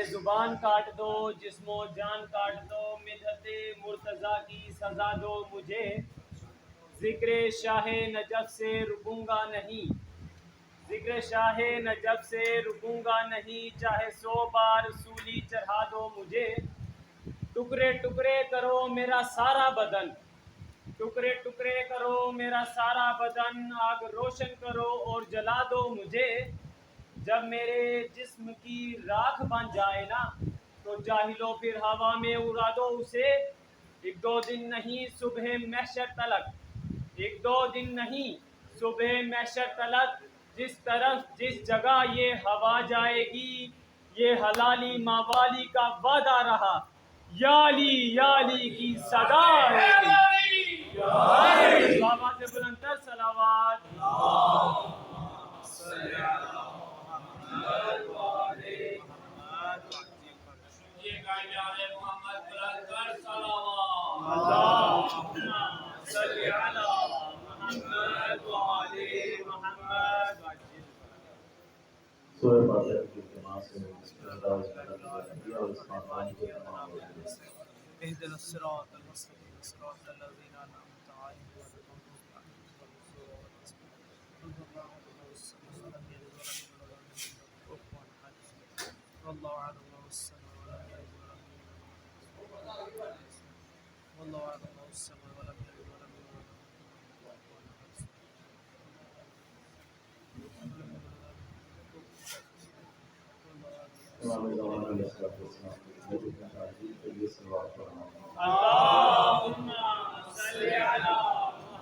زبان کاٹ دو، جسم و جان کاٹ دو، مدحت مرتضیٰ کی سزا دو مجھے، ذکر شاہ نجف سے رکوں گا نہیں، ذکر شاہ نجف سے رکوں گا نہیں، چاہے 100 بار سولی چڑھا دو مجھے، ٹکڑے ٹکڑے کرو میرا سارا بدن، ٹکڑے ٹکڑے کرو میرا سارا بدن، آگ روشن کرو اور جلا دو مجھے، جب میرے جسم کی راکھ بن جائے نا تو جاہلو پھر ہوا میں اڑا دو اسے، ایک دو دن نہیں صبح محشر تلک، ایک دو دن نہیں صبح محشر تلک، جس طرف جس جگہ یہ ہوا جائے گی یہ حلالی ماوالی کا وعدہ رہا، یا علی کی صدا ہے، بابا سے بلندر صلوات، سورہ فاتحہ کی اجتماع سے انداز میں اور اس خاندان کو تمام ہو گئے۔ اهدنا الصراط المستقيم صراط الذين أنعمت عليهم غير المغضوب عليهم ولا الضالين ولم يلد ولم يولد كفوا أحد والله أعلم بالسماء ولم يلد ولم يولد والله أعلم بالسماء ولم يلد ولم يولد كفوا أحد امام زمان علیہ السلام کی نبی کی تعظیم کے لیے صلوات پڑھنا۔ اللہم صلی علی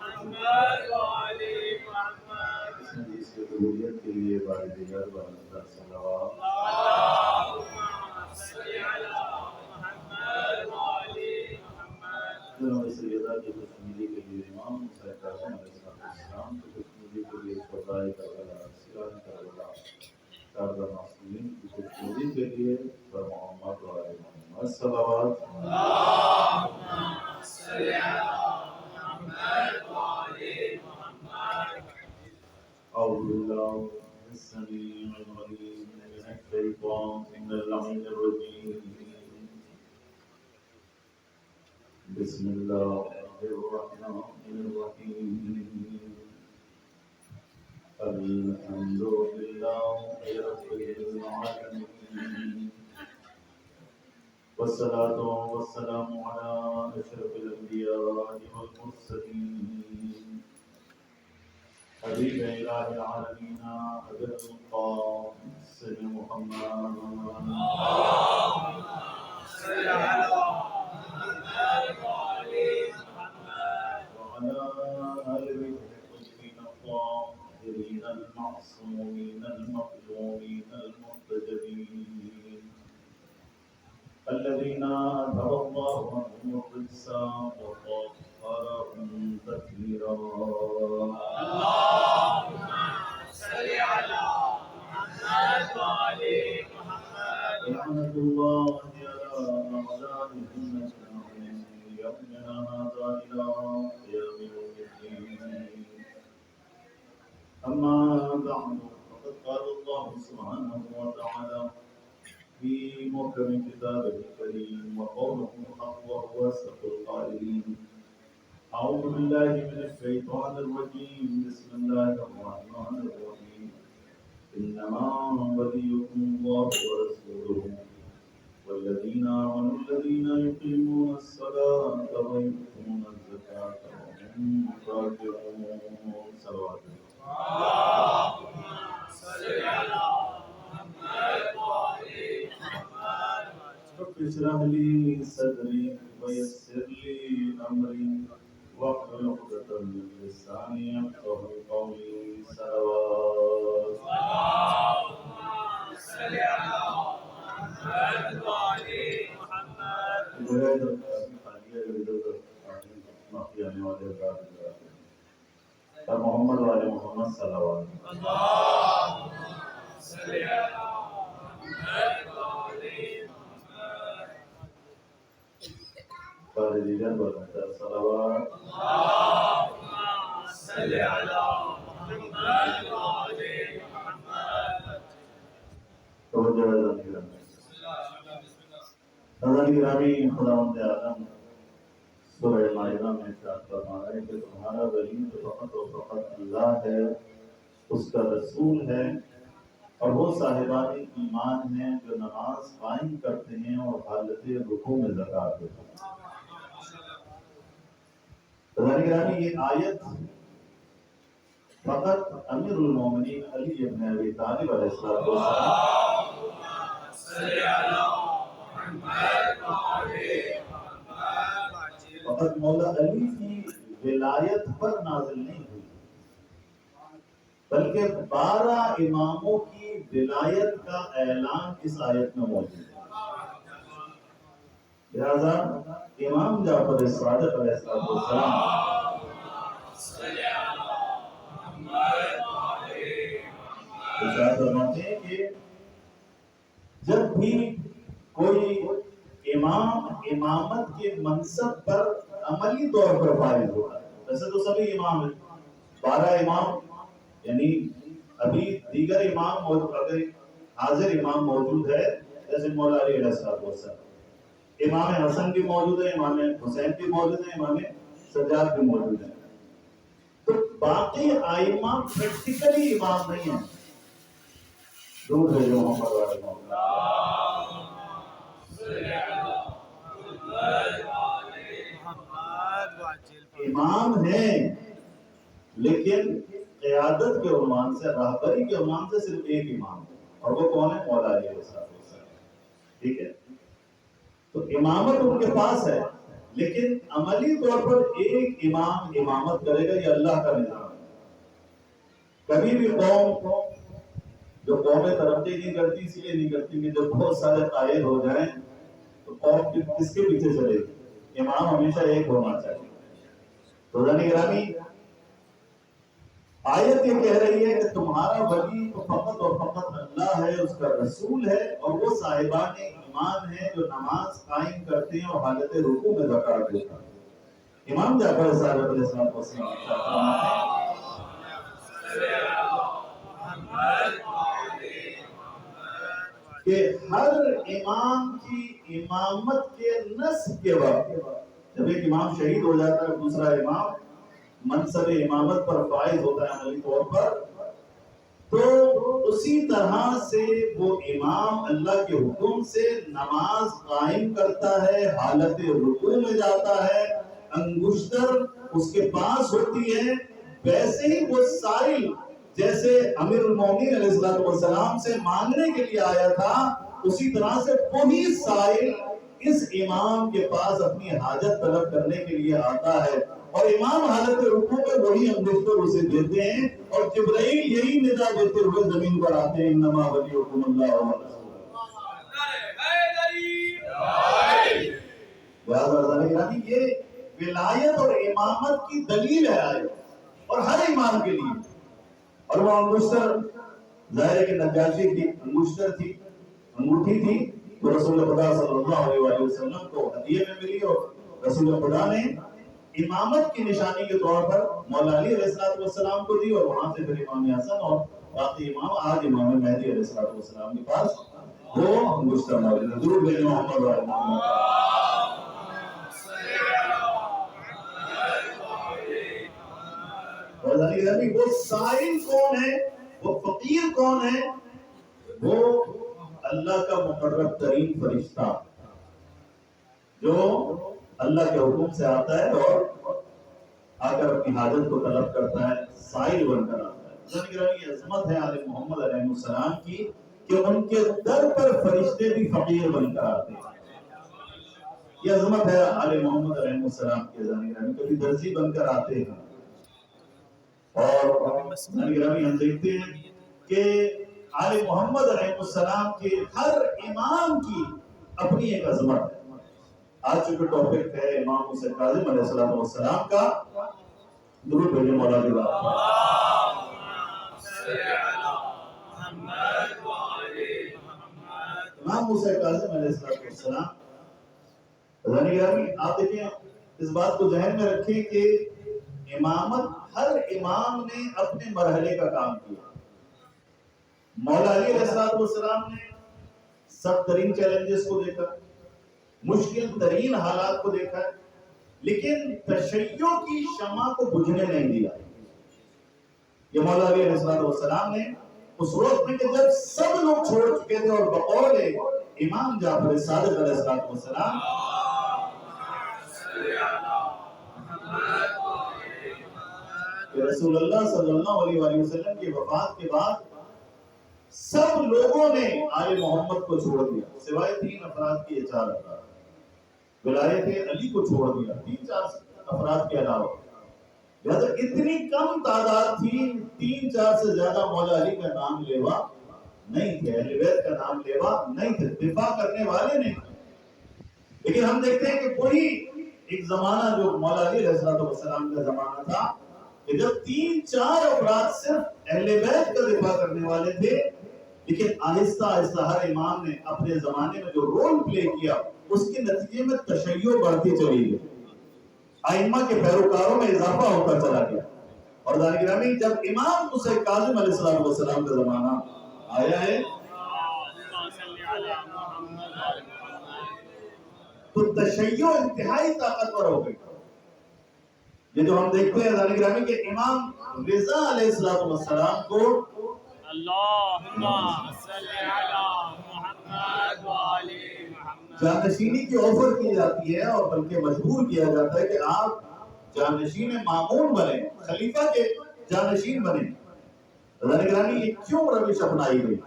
محمد وعلی محمد، اس حدیث کی قبولیت کے لیے بار دیگر بلندر صلوات۔ اللہم صلی علی محمد وعلی محمد، جناب سیدہ کی خوشنودی کے لیے امام حسین کاظم علیہ السلام کی خوشنودی کے لیے شہدائے کربلا، سیران کربلا، شہداء معصومین کی خوشنودی کے لیے پر محمد و آل محمد صلوات۔ اللہم صلی علی محمد وعلی محمد، أعوذ بالله السميع العليم من الشيطان اللعين الرجيم، بسم الله الرحمن الرحيم، الحمد لله رب العالمين، والصلاة والسلام على أشرف الأنبياء والمرسلين، حبيب إله العالمين أبي القاسم محمد، اللہم صلی علی محمد وعلی محمد، وعلى آل بيته الطيبين الطاهرين المعصومين المظلومين المحتجبين الذين أذهب الله عنهم الرجس وطهرهم تطهيرا، اللہم صلی علی محمد وعلی محمد، لعنة الله على أعدائهم أجمعين من يومنا هذا إلى قيام يوم الدين. أما بعد فقد قال الله سبحانه وتعالى في محكم كتابه الكريم وقوله الحق وهو أصدق القائلين، أعوذ بالله من الشيطان الرجيم، بسم الله الرحمن الرحيم، إنما وليكم الله ورسوله والذين آمنوا الذين يقيمون الصلاة ويؤتون الزكاة وهم راكعون، صلوات اللہم صلی علی محمد وعلی محمد، رب اشرح لي صدري ويسر لي أمري واحلل عقدة من لساني يفقهوا قولي، صلوات اللہم صلی علی محمد وعلی محمد، بغیر خالیہ معافی آنے والے افراد اور محمد والے محمد صلوات۔ اللہم صلی علی محمد وعلی محمد، بار دیگر بلندر صلوات۔ اللہم صلی علی محمد وعلی محمد، توجہ ہے ذاکرہ۔ ناظرین گرامی، خداوند عالم سورہ مائدہ میں ارشاد فرما رہا ہے کہ تمہارا ولی جو فقط و فقط اللہ ہے، اس کا رسول ہے، اور وہ صاحبان ایمان ہیں جو نماز قائم کرتے ہیں اور حالت رکوع میں زکوٰۃ دیتے ہیں۔ ناظرین گرامی، یہ آیت فقط امیر المومنین علی ابن ابی طالب علیہ السلام فقط مولا علی کی ولایت پر نازل نہیں ہوئی، بلکہ 12 اماموں کی ولایت کا اعلان اس آیت میں موجود ہے۔ لہذا امام جعفر صادق علیہ السلام ارشاد فرماتے ہیں کہ جب بھی کوئی امام امامت کے منصب پر عملی طور پر فائز ہوتا ہے، ویسے تو سبھی امام ہیں، 12 امام، یعنی ابھی دیگر امام موجود، اگر حاضر امام موجود ہے جیسے مولا علی علیہ السلام، امام حسن بھی موجود ہے، امام حسین بھی موجود ہے، امام سجاد بھی موجود ہے، تو باقی ائمہ پریکٹیکلی امام نہیں ہیں، دور ہے جو محمد رسول امام ہیں، لیکن قیادت کے عنوان سے، رہبری کے عنوان سے صرف ایک امام ہے، اور وہ کون ہے؟ مولا علی علیہ السلام۔ ٹھیک ہے، تو امامت ان کے پاس ہے، لیکن عملی طور پر ایک امام امامت کرے گا، یہ اللہ کا نظام ہے۔ کبھی بھی قوم جو قومیں ترقی نہیں کرتی اس لیے نہیں کرتی کہ جب بہت سارے قائد ہو جائیں تو قوم کس کے پیچھے چلے گی؟ امام ہمیشہ ایک ہونا چاہیے۔ تو گرامی، آیت یہ کہہ رہی ہے کہ تمہارا ولی تو فقط اور فقط اللہ ہے، اس کا رسول ہے، اور وہ صاحبان ایمان ہیں جو نماز قائم کرتے ہیں اور حالت رکوع میں زکوٰۃ دیتے ہیں۔ امام جعفر صادق علیہ السلام کہ ہر امام کی امامت کے نصب کے وقت، جب ایک امام شہید ہو جاتا ہے، دوسرا امام منصب امامت پر فائز ہوتا ہے عملی طور پر، تو اسی طرح سے وہ امام اللہ کے حکم سے نماز قائم کرتا ہے، حالت رکوع میں جاتا ہے، انگشتر اس کے پاس ہوتی ہے، ویسے ہی وہ سائل جیسے امیر المومنین علیہ السلام سے مانگنے کے لیے آیا تھا، اسی طرح سے وہی سائل اس امام کے پاس اپنی حاجت طلب کرنے کے لیے آتا ہے، اور امام حالت رکوع میں وہی انگشتر اسے دیتے ہیں، اور جبرائیل یہی ندا دیتے ہوئے زمین پر آتے ہیں، انما ولیکم اللہ ورسولہ۔ یعنی یہ ولایت اور امامت کی دلیل ہے آیت، اور ہر امام کے لیے۔ اور وہ انگشتر ظاہر ہے کہ نجاشی کی انگشتر تھی، انگوٹھی تھی، وہ رسول خدا صلی اللہ علیہ وسلم کو ہدیے میں ملی، اور رسول خدا نے امامت کی نشانی کے طور پر مولا علی علیہ السلام کو دی، اور وہاں سے پھر امام حسن اور باقی امام، آج امام مہدی علیہ السلام کے پاس وہ انگشتر موجود ہے۔ درود بھیجو محمد و آل محمد۔ وہ سائل کون ہے؟ وہ فقیر کون ہے؟ وہ اللہ کا مقرب ترین فرشتہ جو اللہ کے حکم سے آتا ہے اور آ کر اپنی حاجت کو طلب کرتا ہے، سائل بن کر آتا ہے۔ یہ عظمت ہے آل محمد علیہ السلام کی کہ ان کے در پر فرشتے بھی فقیر بن کر آتے ہیں۔ یہ عظمت ہے آل محمد علیہ السلام کے، کبھی درزی بن کر آتے ہیں، اور ہم دیکھتے ہیں کہ آل محمد علیہ السلام کے ہر امام کی اپنی ایک عظمت ہے۔ آج چونکہ ٹاپک ہے امام حسین کاظم علیہ السلام کا، درود بھیجو مولا علی۔ امام حسین کاظم علیہ السلام، آپ دیکھیں، اس بات کو ذہن میں رکھیں کہ امامت ہر امام نے اپنے مرحلے کا کام کیا۔ مولا علی علیہ السلام نے سخت ترین چیلنجز کو دیکھا، مشکل ترین حالات کو دیکھا ہے، لیکن تشیع کی شمع کو بجھنے نہیں دیا۔ یہ مولا علی علیہ السلام نے اس وقت میں کہ جب سب لوگ چھوڑ چکے تھے اور بقول امام جعفر صادق علیہ السلام کہ رسول اللہ صلی اللہ علیہ وآلہ وسلم کی وفات کے بعد سب لوگوں نے آل محمد کو چھوڑ دیا سوائے 3 افراد کی 4 افراد، ولایت علی کو چھوڑ دیا 3-4 افراد کے علاوہ۔ لہذا اتنی کم تعداد تھی، 3-4 سے زیادہ مولا علی کا نام لیوا نہیں تھے، اہل بیت کا نام لیوا نہیں تھے، دفاع کرنے والے نہیں تھے۔ لیکن ہم دیکھتے ہیں کہ وہی ایک زمانہ جو مولا علی علیہ السلام کا زمانہ تھا کہ جب 3-4 افراد صرف اہل بیت کا دفاع کرنے والے تھے، لیکن آہستہ آہستہ ہر امام نے اپنے زمانے میں جو رول پلے کیا اس کے نتیجے میں تشیع بڑھتی چلی گئی، ائمہ کے پیروکاروں میں اضافہ ہوتا چلا گیا۔ اور دار گرامی جب امام موسیٰ کاظم علیہ السلام کا زمانہ آیا ہے تو تشیع انتہائی طاقتور ہو گئی۔ یہ جو ہم دیکھتے ہیں دار گرامی کہ امام رضا علیہ السلام کو اللہم صلی علی محمد وآل محمد جانشینی کی آفر کی جاتی ہے اور بلکہ مجبور کیا جاتا ہے کہ آپ جانشین مامون بنیں، خلیفہ کے جانشین بنیں۔ رضا نگرانی یہ کیوں روش اپنائی گئی؟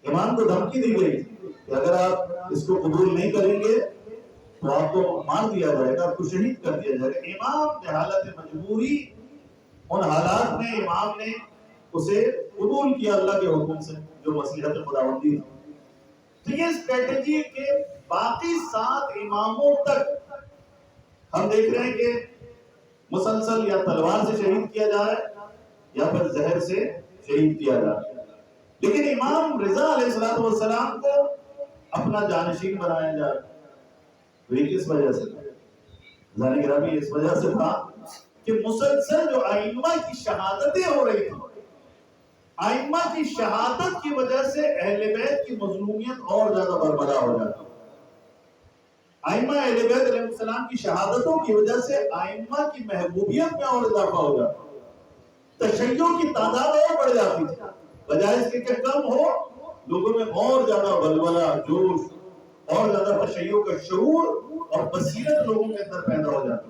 امام کو دھمکی دی گئی کہ اگر آپ اس کو قبول نہیں کریں گے تو آپ کو مار دیا جائے گا، آپ کو شہید کر دیا جائے گا۔ امام نے حالت مجبوری ان حالات میں امام نے اسے قبول کیا اللہ کے حکم سے جو مصلحت خداوندی تھی۔ تو یہ اسٹریٹجی کے باقی 7 اماموں تک ہم دیکھ رہے ہیں کہ مسلسل یا تلوار سے شہید کیا جا رہا ہے یا پھر زہر سے شہید کیا جا رہا ہے، لیکن امام رضا علیہ السلام کو اپنا جانشین بنایا جا رہا ہے۔ یہ کس وجہ سے ذہن گرامی اس وجہ سے تھا کہ مسلسل جو ائمہ کی شہادتیں ہو رہی تھیں، ائمہ کی شہادت کی وجہ سے اہل بیت کی مظلومیت اور زیادہ بربدا ہو جاتی۔ ائمہ اہل بیت علیہ السلام کی شہادتوں کی وجہ سے ائمہ کی محبوبیت میں اور اضافہ ہو جاتا، تشیع کی تعداد اور بڑھ جاتی تھی، بجائے اس کے کہ کم ہو، لوگوں میں اور زیادہ بلبلہ، جوش اور زیادہ تشیع کا شعور اور بصیرت لوگوں کے اندر پیدا ہو جاتی۔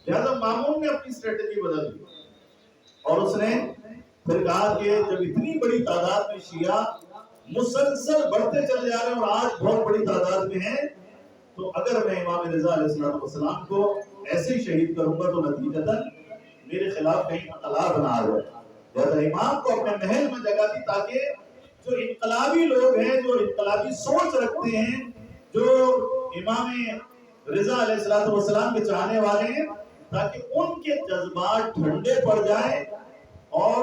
لہذا مامون نے اپنی اسٹریٹجی بدل دی اور اس نے پھر کہا کہ جب اتنی بڑی تعداد میں شیعہ مسلسل بڑھتے چلے جا رہے ہیں اور آج بہت بڑی تعداد میں ہیں، تو اگر میں امام رضا علیہ السلام کو ایسے ہی شہید کروں گا تو نتیجتاً میرے خلاف کہیں انقلاب نہ آ جائے۔ لہذا امام کو اپنے محل میں جگہ دی تاکہ جو انقلابی لوگ ہیں، جو انقلابی سوچ رکھتے ہیں، جو امام رضا علیہ السلام کے چاہنے والے ہیں، تاکہ ان کے جذبات ٹھنڈے پڑ جائیں اور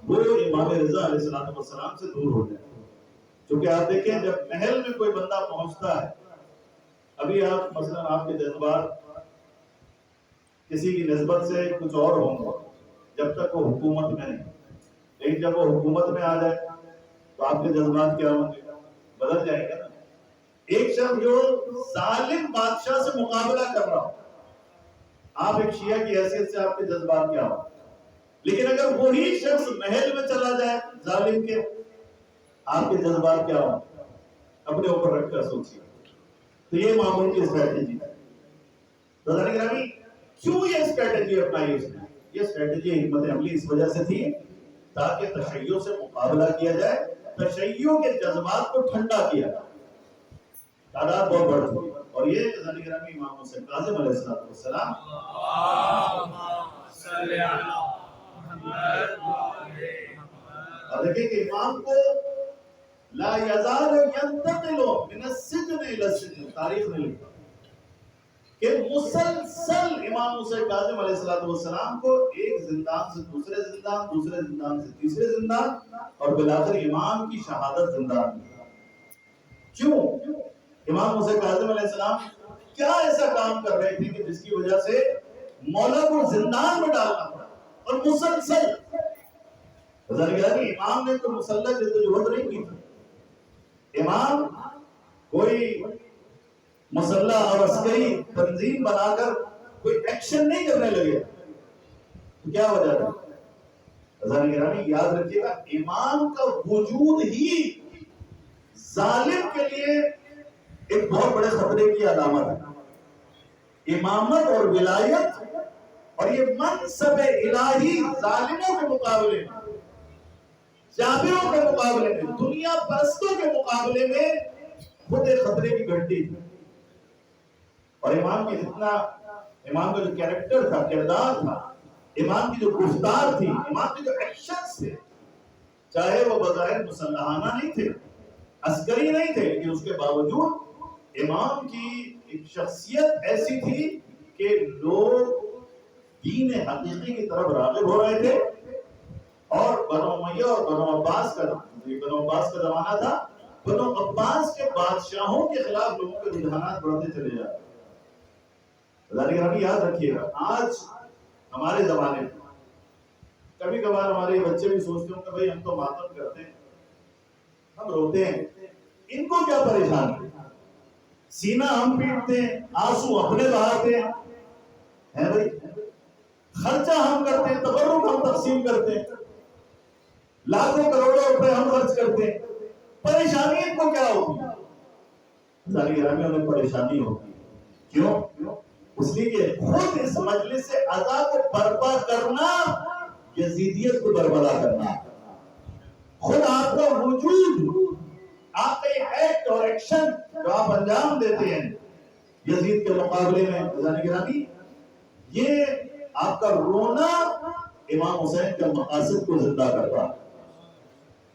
وہ امام رضا علیہ السلام سے دور ہو جائیں۔ چونکہ آپ دیکھیں جب محل میں کوئی بندہ پہنچتا ہے، ابھی آپ مثلا آپ کے جذبات کسی کی نسبت سے کچھ اور ہوں گے جب تک وہ حکومت میں نہیں، لیکن جب وہ حکومت میں آ جائے تو آپ کے جذبات کیا ہوں گے؟ بدل جائیں گے نا۔ ایک شخص جو ظالم بادشاہ سے مقابلہ کر رہا ہو، آپ ایک شیعہ کی حیثیت سے آپ کے جذبات کیا ہوں، لیکن اگر وہی شخص محل میں چلا جائے ظالم کے، آپ کے جذبات کیا ہوں؟ اپنے اوپر رکھ کر سوچیے۔ تو یہ مامون کی اسٹریٹجی ہے۔ رضا گرامی کیوں یہ اسٹریٹجی اپنائی اس نے؟ یہ اسٹریٹجی حکمت عملی اس وجہ سے تھی تاکہ تشیع سے مقابلہ کیا جائے، تشیع کے جذبات کو ٹھنڈا کیا جائے۔ تعداد بہت بڑھ چکی اور یہ رضا گرامی امام موسیٰ کاظم علیہ السلام اور دیکھیں کہ امام کو لا یزال ینتقل من السجن الى السجن، تاریخ میں لکھا کہ مسلسل امام موسیٰ کاظم علیہ السلام کو ایک زندان سے دوسرے زندان، دوسرے زندان سے تیسرے زندان اور بالآخر امام کی شہادت زندان میں۔ کیوں؟ امام موسیٰ کاظم علیہ السلام کیا ایسا کام کر رہے تھے کہ جس کی وجہ سے مولا کو زندان میں ڈالنا پڑا؟ اور مسلسل امام نے تو مسلح جدوجہد نہیں کی تھی، امام کوئی مسلح اور عسکری تنظیم بنا کر کوئی ایکشن نہیں کرنے لگے تو کیا وجہ ہے؟ حضرت گرامی یاد رکھیے گا، امام کا وجود ہی ظالم کے لیے ایک بہت بڑے خطرے کی علامت ہے۔ امامت اور ولایت اور یہ منصب الہی ظالموں کے مقابلے میں، جابروں کے مقابلے میں، دنیا پرستوں کے مقابلے میں خود ایک خطرے کی گھنٹی تھی۔ اور امام کی جتنا، امام کا جو کیریکٹر تھا، کردار تھا، امام کی جو گفتار تھی، امام کے جو ایکشنز تھے، چاہے وہ بظاہر مسلحانہ نہیں تھے، عسکری نہیں تھے، لیکن اس کے باوجود امام کی ایک شخصیت ایسی تھی کہ لوگ دین حقیقی کی طرف راغب ہو رہے تھے۔ اور بنو امیہ اور بنو عباس کا زمانہ تھا، بنو عباس کے بادشاہوں کے خلاف لوگوں کے رجحانات بڑھتے چلے جاتے۔ یاد رکھیے گا، آج ہمارے زمانے میں کبھی کبھار ہمارے بچے بھی سوچتے ہوں کہ بھائی ہم تو ماتم کرتے ہیں، ہم روتے ہیں، ان کو کیا پریشان ہے؟ سینہ ہم پیٹتے ہیں، آنسو اپنے بہاتے ہیں بھائی، خرچہ ہم کرتے ہیں، تبرک ہم تقسیم کرتے ہیں، لاکھوں کروڑوں روپے ہم خرچ کرتے ہیں، پریشانی ان کو کیا ہوگی؟ ہمیں پریشانی ہوگی، کیوں؟ اس لیے کہ خود اس مجلس سے عزا کو برپا کرنا یزیدیت کو بربلا کرنا، خود آپ کا وجود، آپ کا ایکٹ اور ایکشن جو آپ انجام دیتے ہیں یزید کے مقابلے میں، گرامی، یہ آپ کا رونا امام حسین کے مقاصد کو زندہ کرتا ہے،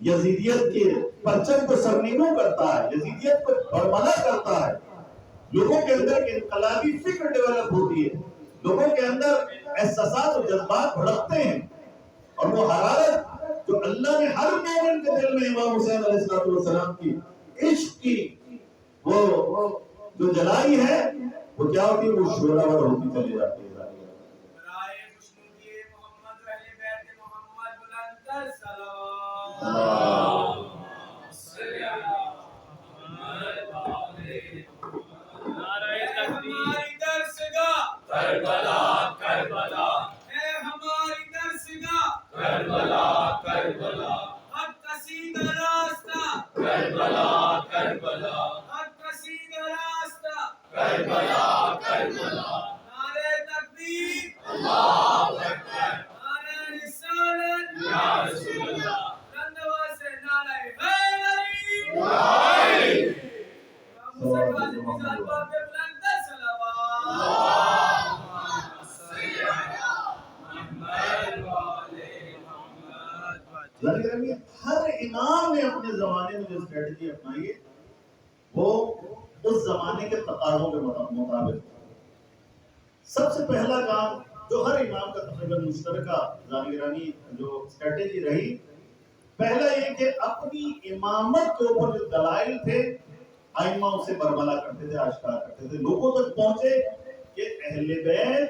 یزیدیت کے پرچم کو سرنگوں کرتا ہے، یزیدیت کو برملا کرتا ہے، لوگوں کے اندر انقلابی فکر ڈیولپ ہوتی ہے، لوگوں کے اندر احساسات و جذبات بھڑکتے ہیں، اور وہ حرارت جو اللہ نے ہر مومن کے دل میں امام حسین علیہ السلام کی عشق کی وہ جو جلائی ہے، وہ کیا ہوتی ہے؟ وہ شوراور ہوتی چلی جاتی ہے۔ ہر امام نے اپنے زمانے میں جو اسٹریٹجی اپنائی ہے وہ اس زمانے کے تقاضوں کے مطابق۔ سب سے پہلا کام جو ہر امام کا تقریباً مشترکہ ظاہرانی جو اسٹریٹجی رہی، پہلا یہ کہ اپنی امامت کے اوپر جو دلائل تھے آئمہ اسے برملا کرتے تھے، آشکار کرتے تھے، لوگوں تک پہنچے کہ اہل بیت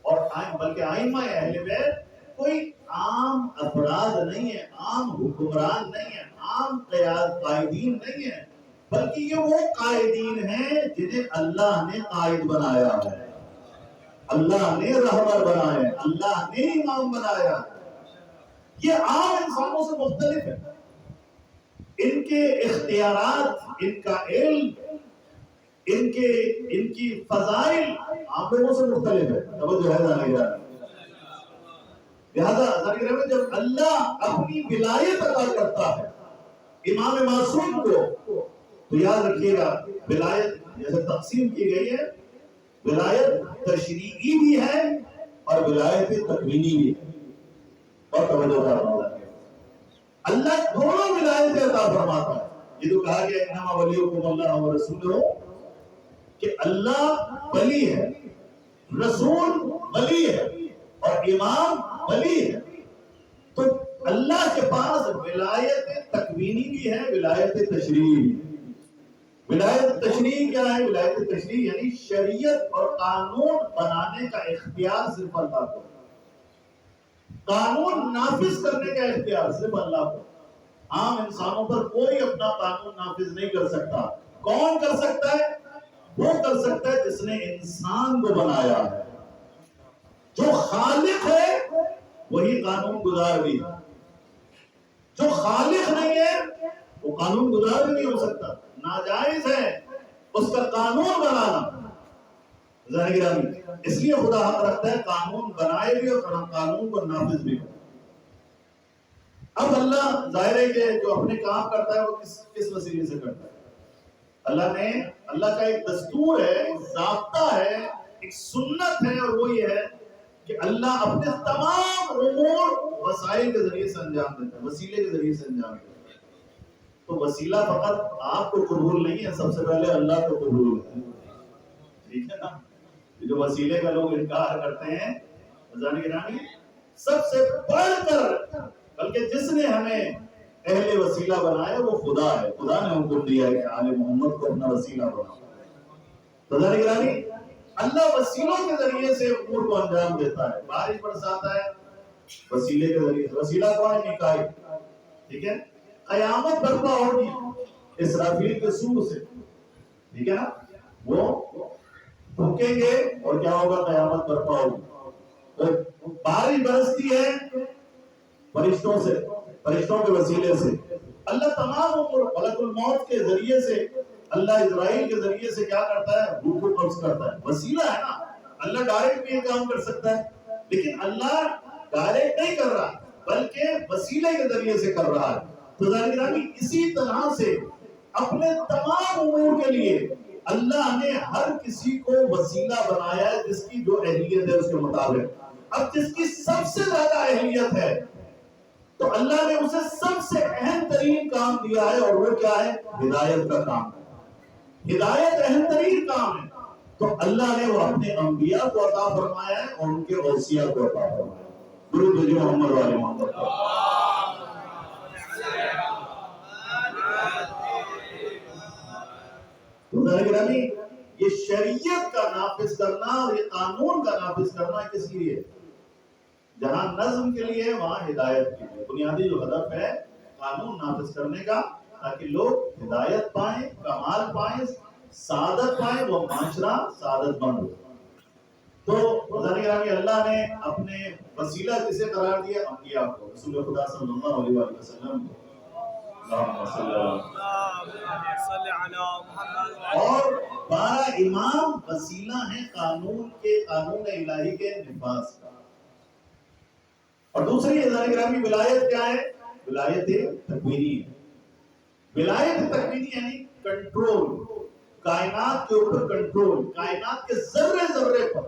اور بلکہ آئمہ اہل بیت کوئی عام افراد نہیں ہے، عام حکمران نہیں ہے، عام قائدین نہیں ہے، بلکہ یہ وہ قائدین ہیں جنہیں اللہ نے قائد بنایا ہے، اللہ نے رہبر بنایا ہے، اللہ نے امام بنایا ہے۔ یہ عام انسانوں سے مختلف ہے، ان کے اختیارات، ان کا علم، ان کی فضائل عام لوگوں سے مختلف ہے۔ توجہ ہے ذرا، لہذا جب اللہ اپنی ولایت عطا کرتا ہے امام معصوم کو، تو یاد رکھیے گا ولایت جیسے تقسیم کی گئی ہے، ولایت تشریعی بھی ہے اور ولایت تکوینی بھی ہے۔ اور توجہ کرنا ہے، اللہ دونوں ولایتیں عطا فرماتا ہے۔ یہ تو کہا گیا انما ولیکم اللہ ورسولہ، کہ اللہ ولی ہے، رسول ولی ہے اور امام ولی ہے۔ تو اللہ کے پاس ولایت تکوینی بھی ہے، ولایت تشریعی بھی ہے۔ ولایت تشریعی کیا ہے؟ ولایت تشریعی یعنی شریعت اور قانون بنانے کا اختیار صرف اللہ کو، قانون نافذ کرنے کا اختیار صرف اللہ کو۔ عام انسانوں پر کوئی اپنا قانون نافذ نہیں کر سکتا. کون کر سکتا ہے؟ وہ کر سکتا ہے جس نے انسان کو بنایا ہے. جو خالق ہے وہی قانون گزار بھی ہے. جو خالق نہیں ہے وہ قانون گزار بھی نہیں ہو سکتا. ناجائز ہے اس کا قانون بنانا. اس لیے خدا حق رکھتا ہے قانون بنائے بھی اور قانون کو نافذ بھی کرے. اب اللہ ظاہر ہے کہ جو اپنے کام کرتا ہے وہ کس وسیلے سے کرتا ہے. اللہ کا ایک دستور ہے، ایک ضابطہ ہے، ایک سنت ہے، اور وہ یہ ہے کہ اللہ اپنے تمام امور وسائل کے ذریعے سے انجام دیتا ہے، وسیلے کے ذریعے سے انجام دیتا ہے. تو وسیلہ فقط آپ کو قبول نہیں ہے، سب سے پہلے اللہ کو قبول ہے. ٹھیک ہے نا؟ جو وسیلے کا لوگ انکار کرتے ہیں سب سے بڑھ کر بلکہ جس نے ہمیں اہل وسیلہ بنایا وہ خدا ہے. خدا نے حکم دیا ہے کہ آل محمد کو اپنا وسیلہ بناؤ. اللہ وسیلوں کے ذریعے سے امور کو انجام دیتا ہے. بارش برساتا ہے وسیلے کے ذریعے سے. وسیلہ کون ہے؟ میکائیل. ٹھیک ہے. قیامت برپا ہوگی اسرافیل کے سور سے. ٹھیک ہے نا؟ وہ پھونکیں گے اور کیا ہوگا؟ قیامت برپا ہوگی. بارش برستی ہے فرشتوں سے، فرشتوں کے وسیلے سے. اللہ تمام امور ملک الموت کے ذریعے سے، اللہ اسرائیل کے ذریعے سے کیا کرتا ہے؟ روح کو قبض کرتا ہے. وسیلہ ہے نا. اللہ ڈائریکٹ بھی یہ کام کر سکتا ہے لیکن اللہ ڈائریکٹ نہیں کر رہا بلکہ وسیلے کے ذریعے سے کر رہا ہے. تو اسی طرح سے اپنے تمام امور کے لیے اللہ نے ہر کسی کو وسیلہ بنایا ہے جس کی جو اہلیت ہے اس کے مطابق. اب جس کی سب سے زیادہ اہلیت ہے تو اللہ نے اسے سب سے اہم ترین کام دیا ہے اور وہ کیا ہے؟ ہدایت کا کام. ہدایت اہم ترین کام ہے. تو اللہ نے وہ اپنے انبیاء کو عطا فرمایا ہے اور ان کے اوصیاء کو عطا فرمایا ہے. درود بھیجو محمد والے محمد. یہ شریعت کا نافذ کرنا اور یہ قانون کا نافذ کرنا کس لیے؟ جہاں نظم کے لیے وہاں ہدایت کے لیے. بنیادی جو ہدف ہے قانون نافذ کرنے کا تاکہ لوگ ہدایت پائیں، کمال پائیں، سعادت پائیں، وہ معاشرہ سعادت مند ہو. تو اللہ نے اپنے وسیلہ کسے قرار دیا؟ انبیاء کو، رسول خدا صلی اللہ علیہ وسلم کو. اور 12 امام وسیلہ ہیں قانون الہی کے نفاذ کا. اور دوسری ولایت کیا ہے؟ ولایت تکوینی. ولایت تکوینی یعنی کنٹرول، کائنات کے اوپر کنٹرول. کائنات کے ذرے ذرے پر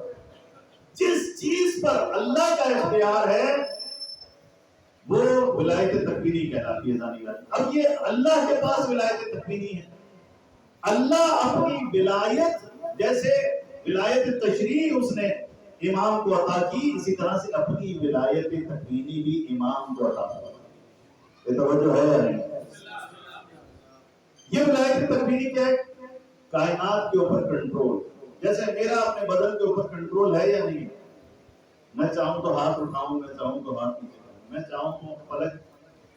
جس چیز پر اللہ کا اختیار ہے وہ ولایت تکوینی کہلاتی ہے. اب یہ اللہ کے پاس ولایت تکوینی ہے. اللہ اپنی ولایت، جیسے ولایت تشریع اس نے امام کو عطا کی، اسی طرح سے اپنی ولایت تکوینی بھی امام کو عطا کی. یہ توجہ ہے یا نہیں؟ یہ ولایت تکوینی کیا ہے؟ کائنات کے اوپر کنٹرول. جیسے میرا اپنے بدن کے اوپر کنٹرول ہے یا نہیں؟ میں چاہوں تو ہاتھ اٹھاؤں، میں چاہوں تو ہاتھ نیچے کروں، میں چاہوں تو پلک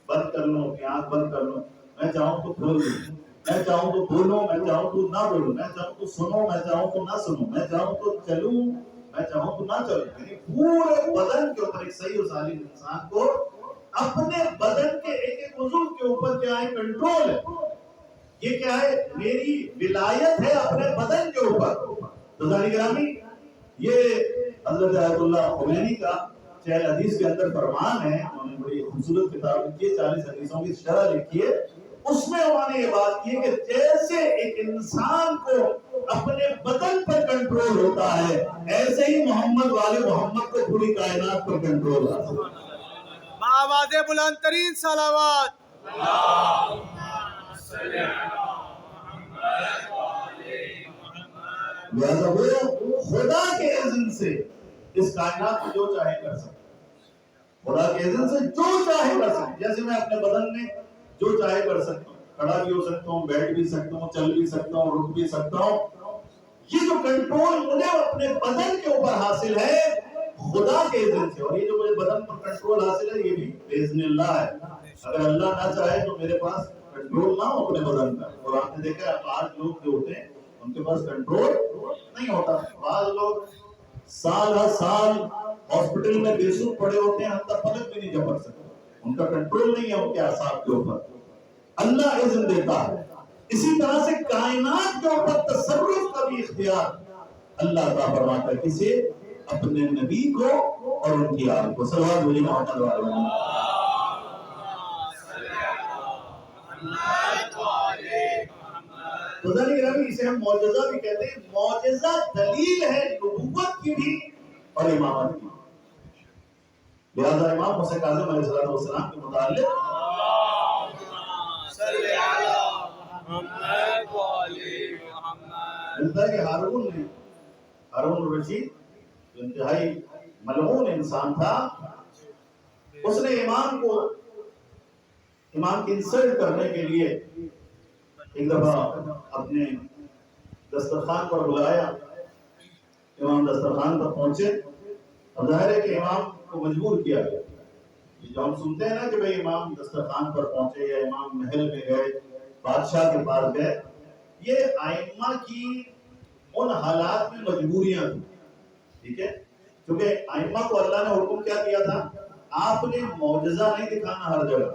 بند کر لوں، اپنی آنکھ بند کر لوں، میں چاہوں تو کھول لوں، میں چاہوں تو بولوں، میں چاہوں تو نہ بولوں، میں چاہوں تو سنوں، میں چاہوں تو نہ سنوں، میں چاہوں تو چلوں، میں چاہوں تو نہ چلوں. یعنی پورے بدن کے اوپر ایک صحیح و سالم انسان کو اپنے بدن کے ایک ایک عضو کے اوپر کیا ہے؟ کنٹرول ہے. یہ کیا ہے؟ میری ولایت ہے اپنے بدن کے اوپر. تو گرامی یہ حضرت آیت اللہ خمینی کا چہل حدیث کے اندر فرمان ہے. انہوں نے بڑی خوبصورت کتاب لکھی ہے، 40 حدیثوں کی شرح لکھی ہے. اس میں انہوں نے یہ بات کی کہ جیسے ایک انسان کو اپنے بدن پر کنٹرول ہوتا ہے ایسے ہی محمد والے محمد کو پوری کائنات پر کنٹرول حاصل ہے. آواز بلند ترین صلوات. لہذا وہ خدا کے اذن سے اس کائنات میں جو چاہے کر سکتے. خدا کے اذن سے جو چاہے کر سکتے. جیسے میں اپنے بدن میں جو چاہے کر سکتا ہوں، کھڑا بھی ہو سکتا ہوں، بیٹھ بھی سکتا ہوں، چل بھی سکتا ہوں، رک بھی سکتا ہوں. یہ جو کنٹرول مجھے اپنے بدن کے اوپر حاصل ہے خدا کے اذن سے. اور یہ جو مجھے بدن پر کنٹرول حاصل ہے یہ بھی باذن اللہ ہے. اگر اللہ نہ چاہے تو میرے پاس کنٹرول نہ ہو اپنے بدن کا. اور آپ نے دیکھا آج لوگ جو ہوتے ہیں ان کے پاس کنٹرول نہیں ہوتا. بعض لوگ سال ہر سال ہاسپٹل میں بے سود پڑے ہوتے ہیں, حتیٰ پلک بھی نہیں جھپک سکتے. ان کا کنٹرول نہیں ہے ان کے اعصاب کے اوپر. اللہ اذن دیتا ہے. اسی طرح سے کائنات کے اوپر تصرف کا بھی اختیار اللہ عطا فرماتا ہے. کسے؟ اپنے نبی کو اور ان کی آل کو. صلوات علی محمد و علی محمد. تو اسے ہم معجزہ بھی کہتے ہیں. معجزہ دلیل ہے نبوت کی بھی اور امامت کی. لہذا امام موسیٰ کاظم علیہ السلام کے متعلق ملتا ہے کہ ہارون الرشید جو انتہائی ملعون انسان تھا, اس نے امام کی انسلٹ کرنے کے لیے ایک دفعہ اپنے دسترخوان پر بلایا. امام دسترخوان پر پہنچے. اب ظاہر ہے کہ امام کو مجبور کیا گیا. جو ہم سنتے ہیں نا کہ بھئی امام دسترخوان پر پہنچے یا امام محل میں گئے, بادشاہ کے پاس گئے, یہ ائمہ کی ان حالات میں مجبوریاں تھیں. ٹھیک ہے, کیونکہ ائمہ کو اللہ نے حکم کیا دیا تھا, آپ نے معجزہ نہیں دکھانا ہر جگہ,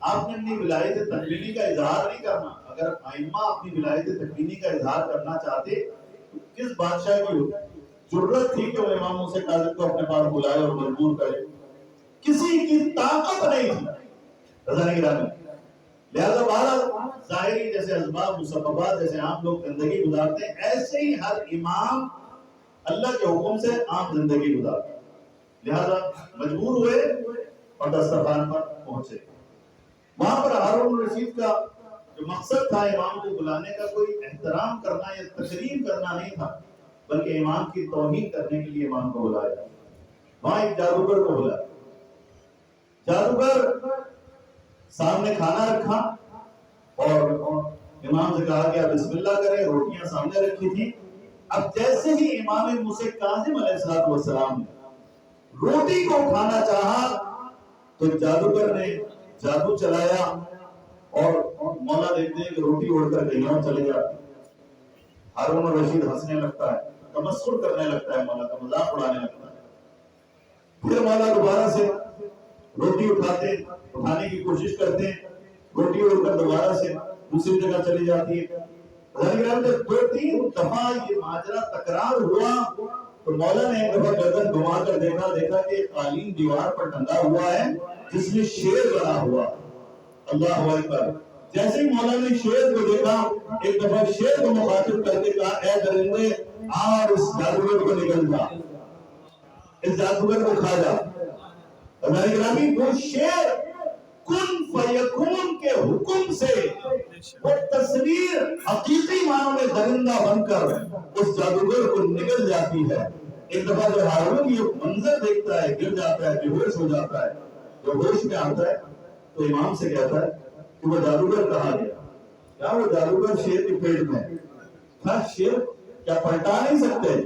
آپ نے اپنی ولایت تکوینی کا اظہار نہیں کرنا. اگر ائمہ اپنی ولایت تکوینی کا اظہار کرنا چاہتے تو کس بادشاہ کی ضرورت تھی کہ وہ امام موسیٰ کاظم کو اپنے پاس بلائے اور مجبور کرے؟ کسی کی طاقت نہیں تھی. رضانی گرامی, لہذا بہرحال ظاہری جیسے اسباب مسببات جیسے عام لوگ زندگی گزارتے ہیں, ایسے ہی ہر امام اللہ کے حکم سے عام زندگی گزارتے ہیں. لہذا مجبور ہوئے اور دسترخوان پر پہنچے. وہاں پر ہارون الرشید کا جو مقصد تھا امام کو بلانے کا کوئی احترام کرنا یا تکریم کرنا نہیں تھا, بلکہ امام کی توہین کرنے کے لیے امام کو بلایا. وہاں ایک جادوگر کو بلایا. جادوگر سامنے کھانا رکھا اور امام سے کہا کہ آپ بسم اللہ کریں. روٹیاں سامنے رکھی تھی. اب جیسے ہی امام موسیٰ کاظم علیہ السلام نے روٹی کو کھانا چاہا تو جادوگر نے جادو چلایا اور مولا دیکھتے ہیں کہ روٹی اڑ کر کہیں اور چلے جاتی. ہارون الرشید ہنسنے لگتا ہے, تمسخر کرنے لگتا ہے, مولا کا مذاق اڑانے لگتا ہے. پھر مولا دوبارہ سے روٹی اٹھانے کی کوشش کرتے ہیں. روٹی اڑ کر دوبارہ سے دوسری جگہ چلی جاتی ہے. جب 2-3 دفعہ یہ ماجرا تکرار ہوا تو مولا نے ایک دفعہ گردن گھما کر دیکھا کہ قالین دیوار پر ٹنگا ہوا ہے جس میں شیر بنا ہوا. اللہ اکبر. جیسے ہی مولا نے شیر کو دیکھا, ایک دفعہ شیر کو مخاطب کر کے کہا, اے درندے آ اس جادوگر کو نکل جا, اس جادوگر کو کھا جا. اللہ گرامی, وہ شیر کن فیکون کے حکم سے وہ تصویر حقیقی معنوں میں درندہ بن کر اس جادوگر کو نکل جاتی ہے. ایک دفعہ جب ہارون یہ منظر دیکھتا ہے, گر جاتا ہے, بے ہوش ہو جاتا ہے. جب ہوش میں آتا ہے تو امام سے کہتا ہے کہ وہ جادوگر کہا گیا. کیا وہ جادوگر شیر کے پیٹ میں تھا؟ شیر کیا پلٹا نہیں سکتے؟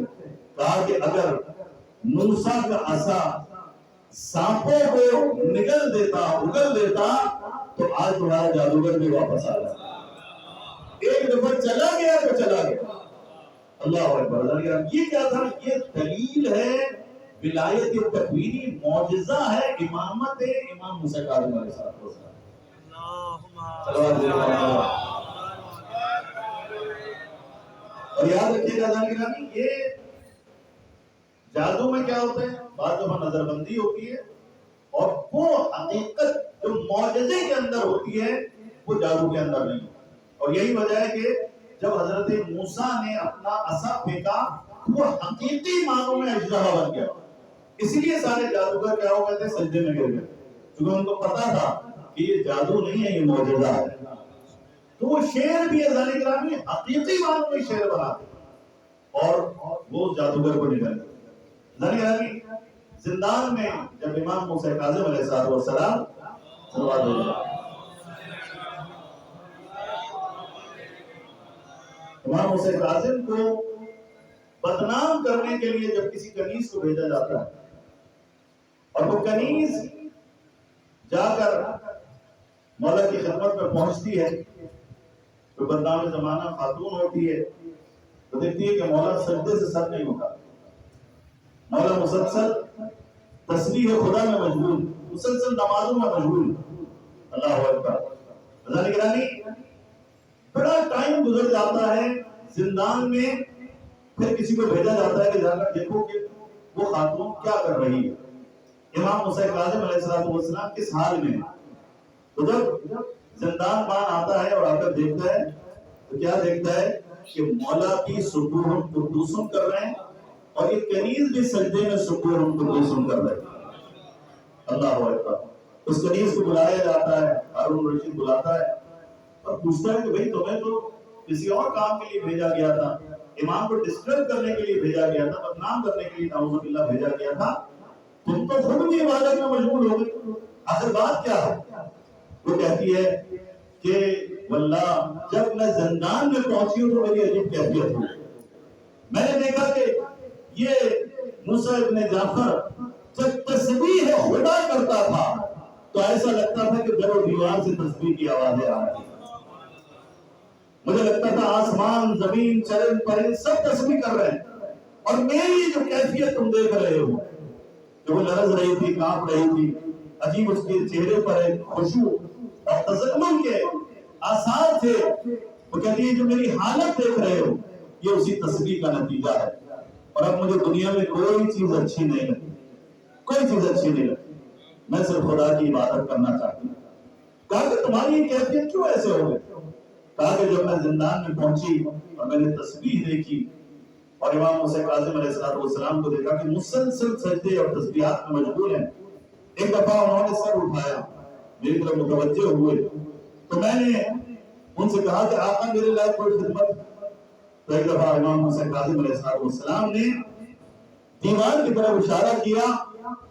کہا کہ اگر موسیٰ کا عصا سانپوں کو نگل دیتا, اگل دیتا تو آج تمہارا جادوگر بھی واپس آ جاتا. ایک دفعہ چلا گیا تو چلا گیا. اللہ اکبر. یہ کیا تھا؟ یہ دلیل ہے, ولایت تکوینی معجزہ ہے امامت امام موسیٰ کاظم علیہ السلام. اور یاد رکھیے گا یہ جادو میں کیا ہوتا ہے, بعض دفعہ نظر بندی ہوتی ہے اور وہ حقیقت جو معجزے کے اندر ہوتی ہے وہ جادو کے اندر نہیں. اور یہی وجہ ہے کہ جب حضرت موسیٰ نے اپنا عصا پھینکا وہ حقیقی معنوں میں اژدہا بن گیا. اسی لیے سارے جادوگر کیا ہو گئے تھے, سجدے میں گر گئے, کیونکہ ان کو پتا تھا کہ یہ جادو نہیں ہے, یہ معجزہ ہے. تو وہ شیر بھی ذالک گرامی حقیقی معنوں میں شیر بنا اور وہ جادوگر کو نکل گئے. ذالک گرامی زندان میں جب امام موسیٰ کاظم علیہ السلام صلوات اللہ امام موسیٰ کاظم کو بدنام کرنے کے لیے جب کسی کنیز کو بھیجا جاتا ہے اور وہ کنیز جا کر مولا کی خدمت میں پہنچتی ہے تو بدنام زمانہ خاتون ہوتی ہے تو دیکھتی ہے کہ مولا سجدے سے سر نہیں اٹھا، مولا مسلسل تسبیح خدا میں مشغول، مسلسل نمازوں میں مشغول. اللہ اکبر. اللہ نگرانی بڑا ٹائم گزر جاتا ہے زندان میں، پھر کسی کو بھیجا جاتا ہے کہ جا کر دیکھو کہ وہ خاتون کیا کر رہی ہے. امام موسیٰ کاظم علیہ السلام کس حال میں ہے. تو جب زندان بان آتا ہے اور آ کر دیکھتا ہے تو کیا دیکھتا ہے کہ مولا کی سبوح قدوسم کر رہے ہیں اور یہ کنیز بھی سجدے میں سبوح قدوسم کر رہے ہیں. اللہ اکبر. اس کنیز کو بلایا جاتا ہے، ہارون رشید بلاتا ہے اور پوچھتا ہے کہ بھئی تمہیں تو کسی اور کام کے لیے بھیجا گیا تھا، امام کو ڈسٹرب کرنے کے لیے بھیجا گیا تھا، بدنام کرنے کے لیے نعوذ باللہ بھیجا گیا تھا، تم تو خود بھی عبادت میں مشغول ہو گئے، آخر بات کیا ہے؟ وہ کہتی ہے کہ واللہ جب میں زندان میں پہنچی ہوں تو میری عجیب کیفیت ہوئی. میں نے دیکھا کہ یہ موسیٰ ابن جعفر جب تسبیح خدا کرتا تھا تو ایسا لگتا تھا کہ در و دیوار سے تسبیح کی آوازیں آ رہی ہیں. مجھے لگتا تھا آسمان زمین چرند پرند سب تسبیح کر رہے ہیں اور میری جو کیفیت تم دیکھ رہے ہو کہ وہ لرز رہی تھی، کانپ رہی تھی، عجیب اس کے چہرے پر ایک خشوع اور تزلم کے آثار تھے. وہ کہتی ہے جو میری حالت دیکھ رہے ہو یہ اسی تسبیح کا نتیجہ ہے اور اب مجھے دنیا میں کوئی چیز اچھی نہیں لگتی، کوئی چیز اچھی نہیں لگتی، میں صرف خدا کی عبادت کرنا چاہتی ہوں. کہا کہ تمہاری یہ کیفیت کیوں ایسے ہو گئے؟ کہا کہ جب میں زندان میں پہنچی اور میں نے تسبیح دیکھی اور امام موسیٰ کاظم علیہ السلام کو دیکھا کہ مسلسل سجدے اور تسبیحات میں مشغول ہیں. ایک دفعہ انہوں نے سر اٹھایا، میری طرف متوجہ ہوئے تو میں نے ان سے کہا کہ آقا میرے لائق کوئی خدمت. تو ایک دفعہ امام موسیٰ کاظم علیہ السلام نے دیوار کی طرف اشارہ کیا.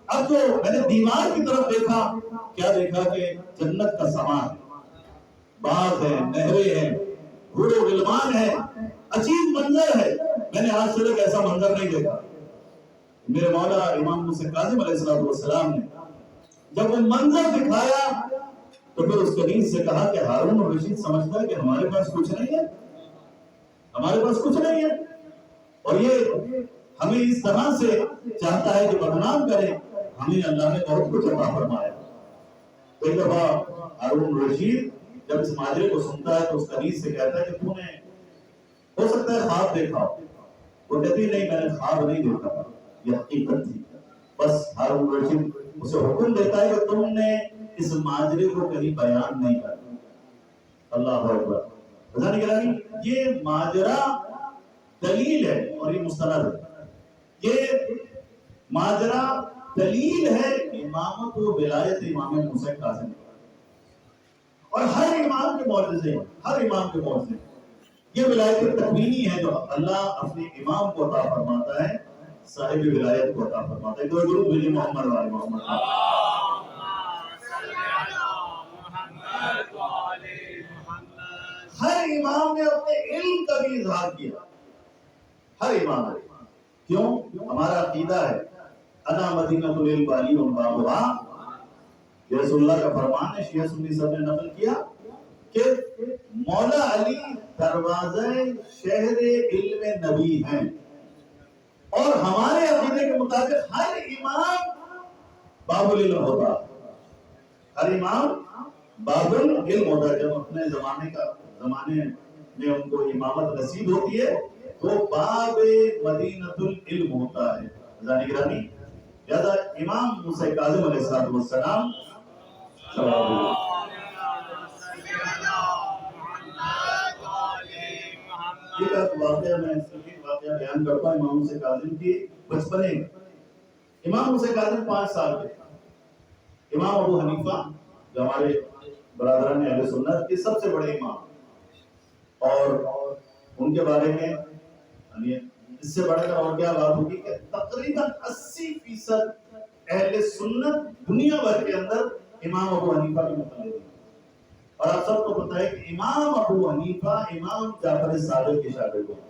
اب جو میں نے دیوار کی طرف دیکھا، کیا دیکھا کہ جنت کا سما ہے، باغ ہے، نہریں ہیں، حور و غلمان ہیں، عجیب منظر ہے. میں نے آج تک ایسا منظر نہیں دیکھا. میرے مولا امام موسیٰ کاظم علیہ السلام نے جب وہ منظر دکھایا تو پھر اس کنیز سے کہا کہ ہارون رشید سمجھتا ہے کہ ہمارے پاس کچھ نہیں ہے، ہمارے پاس کچھ نہیں ہے اور یہ ہمیں اس طرح سے چاہتا ہے کہ بدنام کرے. ہمیں اللہ نے بہت کچھ عطا فرمایا. ایک دفعہ ہارون رشید جب اس ماجرے کو سنتا ہے تو اس کنیز سے کہتا ہے کہ تو نے ہو سکتا ہے خواب دیکھا. وہ کہتی نہیں میں نے خواب نہیں دیکھا، یہ حقیقت تھی. بس ہارون رشید اسے حکم دیتا ہے کہ تم نے اس ماجرے کو کہیں بیان نہیں کرنا. اللہ اکبر. بزرگ گرامی یہ ماجرا دلیل ہے اور یہ مستند ہے. یہ ماجرا دلیل ہے امامت و ولایت امام موسیٰ کاظم اور ہر امام کے معجزے ہیں، ہر امام کے معجزے ہیں. یہ ولایت تکوینی ہے جو اللہ اپنے امام کو عطا فرماتا ہے، صاحب ولایت کو عطا فرماتا ہے. تو درود بھیجیے محمد وعلی محمد. ہر امام نے اپنے علم کا بھی اظہار کیا، ہر امام نے. کیوں؟ ہمارا عقیدہ ہے انا مدینۃ للبالی بابھا، یہ رسول اللہ کا فرمان ہے. شیعہ سنی سب نے نقل کیا کہ مولا علی دروازہ شہر علم نبی ہیں اور ہمارے عقیدے کے مطابق ہر امام باب العلم ہوتا ہے، ہر امام باب العلم ہوتا ہے. جب اپنے زمانے میں ان کو امامت نصیب ہوتی ہے تو باب مدینۃ العلم ہوتا ہے. ذانی گرامی لہذا امام موسیٰ کاظم علیہ السلام ایک واقعہ میں واقعہ بیان کرتا ہوں امام موسیٰ کاظم کی بچپنے میں. امام موسیٰ کاظم 5 سال کے. امام ابو حنیفہ جو ہمارے برادران اہل سنت کے سب سے بڑے امام اور ان کے بارے میں اس سے بڑھ کر اور کیا بات ہوگی کہ تقریباً 80% اہل سنت دنیا بھر کے اندر امام ابو حنیفہ کے متعلق ہیں. اور آپ سب کو پتہ ہے کہ امام ابو حنیفہ امام جعفر صادق کے شاگرد ہیں.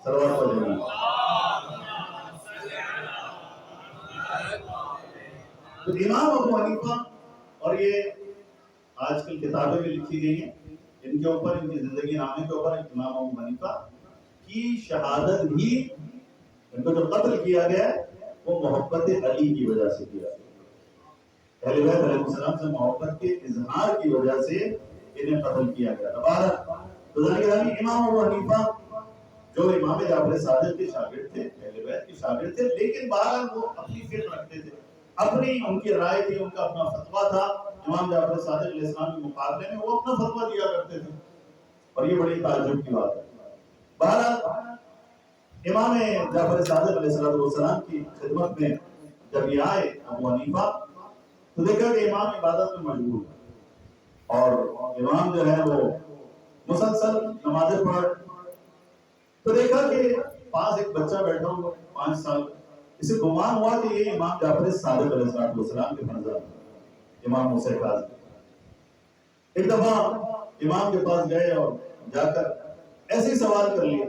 سلوات پڑھیں. تو امام ابو حنیفہ اور یہ آج کل کتابیں بھی لکھی گئی ہیں ان کے اوپر، ان کی زندگی نامے کے اوپر. امام ابو حنیفہ کی شہادت بھی، ان کو جو قتل کیا گیا وہ محبت علی کی وجہ سے کیا گیا. اہل بیت علیہ السلام سے محبت کے اظہار کی وجہ سے انہیں قتل کیا گیا. امام ابو حنیفہ جو امام جعفر صادق کے شاگرد تھے، اہل بیت کے شاگرد تھے، لیکن بہرحال وہ اپنی فکر رکھتے تھے، اپنی ان کی رائے تھی، ان کا اپنا فتویٰ تھا. امام جعفر صادق علیہ السلام کے مقابلے میں وہ اپنا فتویٰ دیا کرتے تھے، اور یہ بڑی تعجب کی بات ہے. بہرحال امام جعفر صادق علیہ السلام کی خدمت میں جب یہ آئے ابو حنیفہ، تو دیکھا کہ امام عبادت میں مشغول ہے، اور امام جو ہے وہ مسلسل نمازیں پڑھ. تو دیکھا کہ پاس ایک بچہ بیٹھا ہوا 5 سال، اسے گمان ہوا کہ یہ امام جعفر صادق علیہ السلام کے فرزند امام موسیٰ کاظم. ایک دفعہ امام کے پاس گئے اور جا کر ایسے ہی سوال کر لیا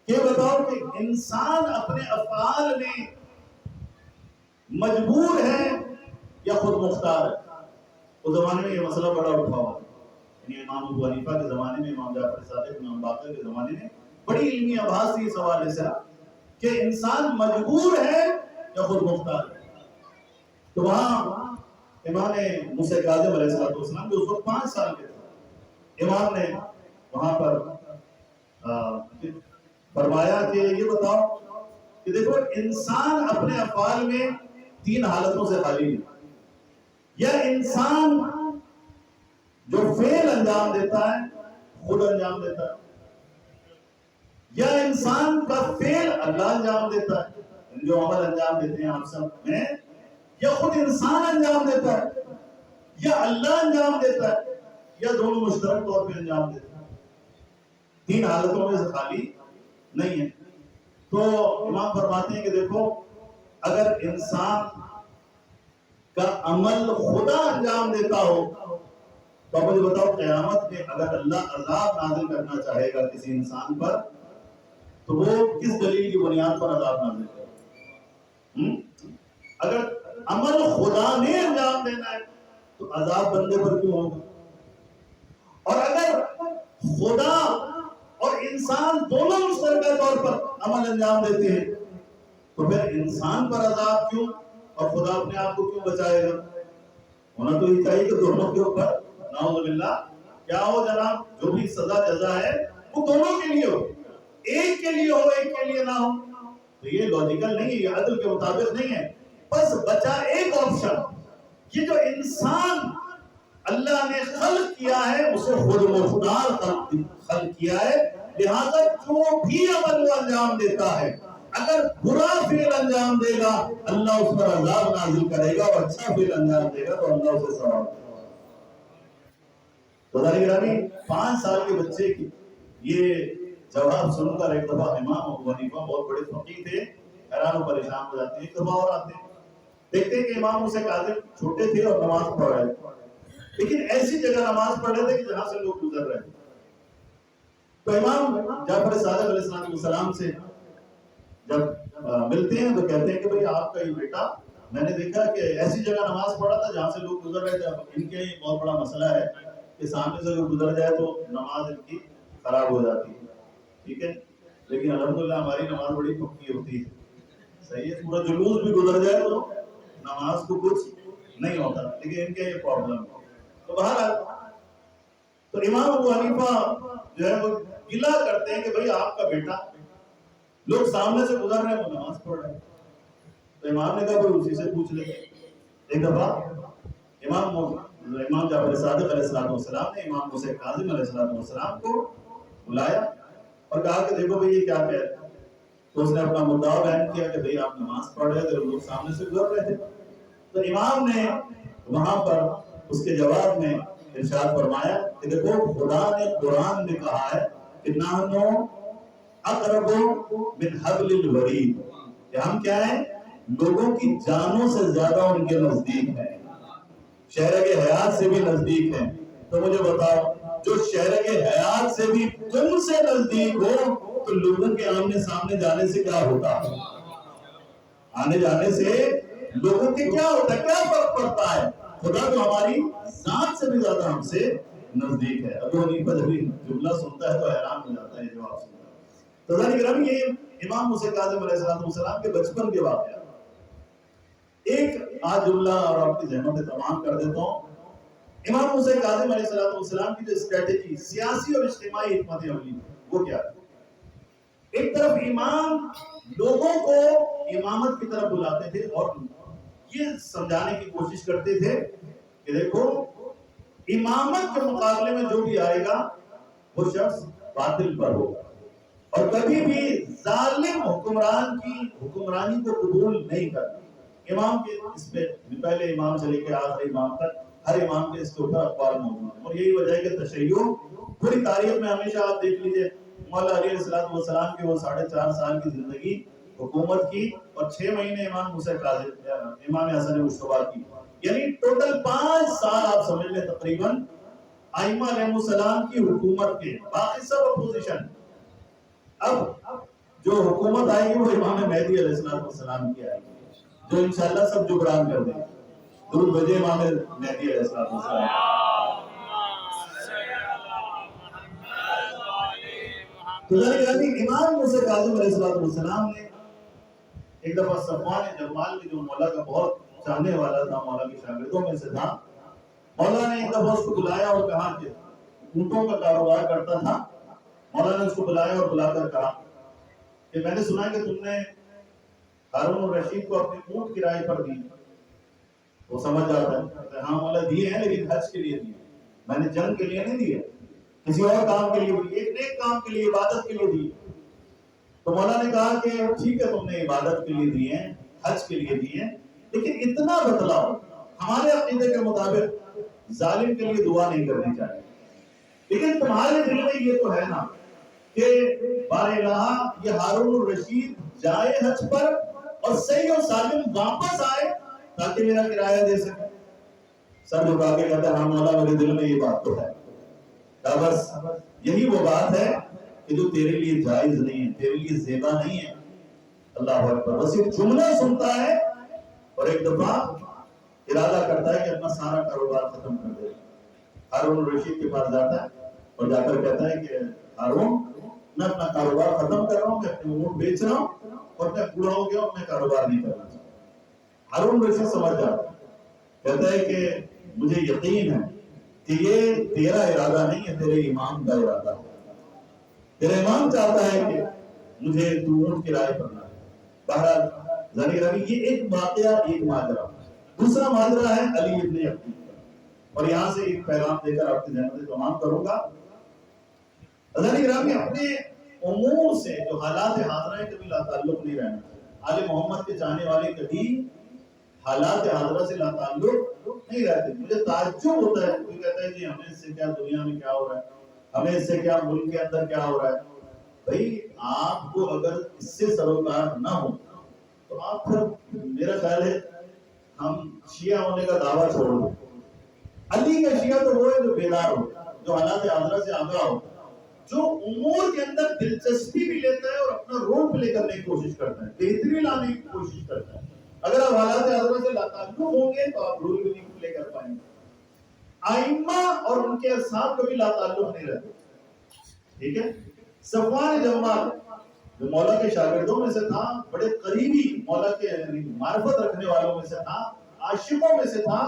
کہ بتاؤ کہ انسان اپنے افعال میں مجبور ہے یا خود مختار ہے؟ اس زمانے میں یہ مسئلہ بڑا اٹھا ہوا، یعنی امام ابو حنیفہ کے زمانے میں، امام جعفر صادق، امام باقر کے زمانے میں بڑی علمی آباز تھی سوال ایسا کہ انسان مجبور ہے یا خود مختار ہے. تو وہاں امام موسیٰ کاظم علیہ السلام جو اس وقت 5 سال کے تھے، امام نے وہاں پر فرمایا کہ یہ بتاؤ کہ دیکھو انسان اپنے افعال میں 3 حالتوں سے خالی نہیں. یا انسان جو فعل انجام دیتا ہے خود انجام دیتا ہے، یا انسان کا فعل اللہ انجام دیتا ہے، جو عمل انجام دیتے ہیں آپ سب میں، یا خود انسان انجام دیتا ہے، یا اللہ انجام دیتا ہے، یا دونوں مشترک طور پہ انجام دیتا ہے. 3 حالتوں میں سے خالی نہیں ہے. تو امام فرماتے ہیں کہ دیکھو اگر انسان کا عمل خدا انجام دیتا ہو تو مجھے بتاؤ قیامت میں اگر اللہ عذاب نازل کرنا چاہے گا کسی انسان پر تو وہ کس دلیل کی بنیاد پر عذاب نازل کرے گا؟ اگر عمل خدا نے انجام دینا ہے تو عذاب بندے پر کیوں ہوگا؟ اور اگر خدا اور انسان دونوں مشترکہ طور پر عمل انجام دیتے ہیں تو پھر انسان پر عذاب کیوں اور خدا اپنے آپ کو کیوں بچائے گا؟ ہونا تو یہ چاہیے کہ دونوں کے اوپر نعوذ باللہ کیا ہو جناب، جو بھی سزا جزا ہے وہ دونوں کے لیے ہو، ایک کے لیے ہو ایک کے لیے نہ ہو. تو یہ لاجیکل نہیں ہے، یہ عدل کے مطابق نہیں ہے. بس بچا ایک آپشن، یہ جو انسان اللہ نے خلق کیا ہے اسے خود مختار خلق کیا ہے، لہذا جو بھی عمل وہ انجام دیتا ہے اگر برا فعل انجام دے گا اللہ اس پر عذاب نازل کرے گا، اور اچھا فعل انجام دے گا تو اللہ اسے ثواب دے گا. بزرگ گرامی 5 سال کے بچے کی یہ جواب سن کر ایک دفعہ امام ابو حنیفہ بہت بڑے فقیہ تھے، حیران و پریشان ہو جاتے ہیں. ایک دفعہ اور آتے ہیں، دیکھتے ہیں کہ امام موسیٰ کاظم چھوٹے تھے اور نماز پڑھ رہے تھے، لیکن ایسی جگہ نماز پڑھ رہے تھے کہ جہاں سے لوگ گزر رہے تھے. تو امام جعفر صادق علیہ السلام سے جب ملتے ہیں تو کہتے ہیں کہ بھئی آپ کا یہ بیٹا میں نے دیکھا کہ ایسی جگہ نماز پڑھا تھا جہاں سے لوگ گزر رہے تھے. اب ان کے یہ بہت بڑا مسئلہ ہے کہ سامنے سے گزر جائے تو نماز ان کی خراب ہو جاتی ہے، ٹھیک ہے، لیکن الحمدللہ ہماری نماز بڑی پکی ہوتی ہے، صحیح ہے، پورا جلوس بھی گزر جائے تو نماز کو کچھ نہیں ہوتا، لیکن ان کا یہ پرابلم ہے. تو بہرحال تو امام ابو حنیفہ جو ہے وہ گلہ کرتے ہیں کہ بھئی آپ کا بیٹا لوگ سامنے سے گزر رہے ہیں وہ نماز پڑھ رہے ہیں. تو امام نے کہا کوئی اسی سے پوچھ لے. ایک دفعہ امام جعفر صادق علیہ السلام نے امام موسیٰ کاظم علیہ السلام کو بلایا اور کہا کہ دیکھو بھئی یہ کیا کہہ رہے ہیں. تو اس نے اپنا مدعا بیان کیا کہ بھئی آپ نماز پڑھ رہے تھے، لوگ سامنے سے گزر رہے تھے. تو امام نے وہاں پر اس کے جواب میں ارشاد فرمایا کہ دیکھو خدا نے قرآن میں کہا ہے کہ نحنو اقرب من حبل الورید، کہ ہم کیا ہیں، لوگوں کی جانوں سے زیادہ ان کے نزدیک ہیں، شہر کے حیات سے بھی نزدیک ہیں. تو مجھے بتاؤ جو شہر کے حیات سے بھی تم سے نزدیک ہو تو لوگوں کے آمنے سامنے جانے سے کیا ہوتا ہے؟ آنے جانے سے لوگوں کے کیا ہوتا ہے، کیا فرق پڑتا ہے؟ خدا تو ہماری ذات سے بھی زیادہ ہم سے نزدیک ہے. ابو حنیفہ جب یہ جملہ سنتا ہے تو حیران ہو جاتا ہے جواب سنتا ہے. تو ذرا کرام یہ امام موسیٰ کاظم علیہ السلام کے بچپن کے واقعہ. ایک آج جملہ اور آپ کی ذہنوں میں تمام کر دیتا ہوں. امام موسیٰ کاظم علیہ السلام کی جو اسٹریٹجی سیاسی اور اجتماعی حکمت عملی وہ کیا ہے؟ ایک طرف امام لوگوں کو امامت کی طرف بلاتے تھے اور یہ سمجھانے کی کوشش کرتے تھے کہ دیکھو امامت کے مقابلے میں جو بھی آئے گا وہ شخص باطل پر ہوگا اور کبھی بھی ظالم حکمران کی حکمرانی کو قبول نہیں کرنا. امام کے اس پہ پہلے امام سے لے کے آخری امام تک ہر امام کے اس کے اوپر اقوال موجود ہیں اور یہی وجہ ہے کہ تشیع پوری تاریخ میں ہمیشہ آپ دیکھ لیجئے مولا علیہ السلام کی وہ 4.5 سال کی زندگی حکومت کی اور 6 مہینے امام موسیٰ کاظم امام حسن مشتبہ کی, یعنی ٹوٹل 5 سال آپ سمجھ لیں تقریباً ائمہ علیہ السلام کی حکومت کے, باقی سب اپوزیشن. اب جو حکومت آئے گی وہ امام مہدی علیہ السلام کی آئے گی جو انشاءاللہ سب جبران کر دیں گے. درود بھیجے امام مہدی علیہ السلام. تو امام موسیٰ کاظم علیہ السلام نے ایک دفعہ صفوان جمال کے جو مولا کا بہت چاہنے والا تھا, مولا کے شاگردوں میں سے تھا, مولا نے ایک دفعہ اس کو بلایا اور کہا کہ اونٹوں کا کاروبار کرتا تھا. مولا نے اس کو بلایا اور بلا کر کہا کہ میں نے سنا کہ تم نے ہارون الرشید کو اپنے اونٹ کرائے پر دی. وہ سمجھ جاتا ہے ہاں مولا دیے ہیں لیکن حج کے لیے دیے, میں نے جنگ کے لیے نہیں دیے, کسی اور کام کے لیے دی, ایک نیک کام کے لیے, عبادت کے لیے دی. تو مولا نے کہا کہ ٹھیک ہے تم نے عبادت کے لیے دیے ہیں, حج کے لیے دیے ہیں, لیکن اتنا بتلاؤ ہمارے عقیدے کے مطابق ظالم کے لیے دعا نہیں کرنی چاہیے, لیکن تمہارے دل میں یہ تو ہے نا کہ بار الہ یہ ہارون الرشید جائے حج پر اور صحیح اور سالم واپس آئے تاکہ میرا کرایہ دے سکے. سر جھکا کے کہتا ہے ہاں مولا میرے دل میں یہ بات تو ہے, بس یہی وہ بات ہے کہ جو تیرے لیے جائز نہیں ہے, تیرے لیے زیبا نہیں ہے. اللہ اکبر. بس ایک جملہ سنتا ہے اور ایک دفعہ ارادہ کرتا ہے کہ اپنا سارا کاروبار ختم کر دے. ہارون الرشید کے پاس جاتا ہے اور جا کر کہتا ہے کہ ہارون میں اپنا کاروبار ختم کر رہا ہوں, میں اپنے اونٹ بیچ رہا ہوں اور میں بوڑھا ہو گیا اور میں کاروبار نہیں کرنا چاہتا. ہارون الرشید سمجھ جاتا ہے, کہتا ہے کہ مجھے یقین ہے کہ یہ تیرا ارادہ نہیں ہے, تیرے امام کا ارادہ ہے. تیرا امام چاہتا ہے کہ مجھے تو اونٹ کرائے پر نہ. بہرحال ذریعہ یہ ایک واقعہ, ایک ماجرا. دوسرا ماجرا ہے علی ابن عقیل کا, اور یہاں سے ایک پیغام دے کر آپ کی ذہن سے تمام کروں گا. ذریعہ اپنے امور سے جو حالات حاضرہ کبھی لا تعلق نہیں رہنا. آل محمد کے چاہنے والے کبھی حالات حاضرہ سے لا تعلق نہیں رہتے. مجھے تعجب ہوتا ہے, کوئی کہتا ہے جی ہمیں اس سے کیا دنیا میں کیا ہو رہا ہے, ہمیں اس سے کیا ملک کے اندر کیا ہو رہا ہے. بھئی آپ کو اگر اس سے سروکار نہ ہو تو آپ پھر میرا خیال ہے ہم شیعہ ہونے کا دعویٰ چھوڑ دیں. علی کا شیعہ تو وہ ہے جو بیدار ہو, جو حالات حاضرہ سے آگاہ ہو, جو امور کے اندر دلچسپی بھی لیتا ہے اور اپنا رول پلے کرنے کی کوشش کرتا ہے, بہتری لانے کی کوشش کرتا ہے. اگر آپ حالات حاضرہ سے تعلق ہوں گے تو آپ رول بھی نہیں پلے کر پائیں گے. ائمہ اور ان کے اصحاب کبھی لا تعلق نہیں رہتے. ٹھیک ہے. صفوان جمال جو مولا کے شاگردوں میں سے تھا, بڑے قریبی مولا کے معرفت رکھنے والوں میں سے تھا, عاشقوں میں سے تھا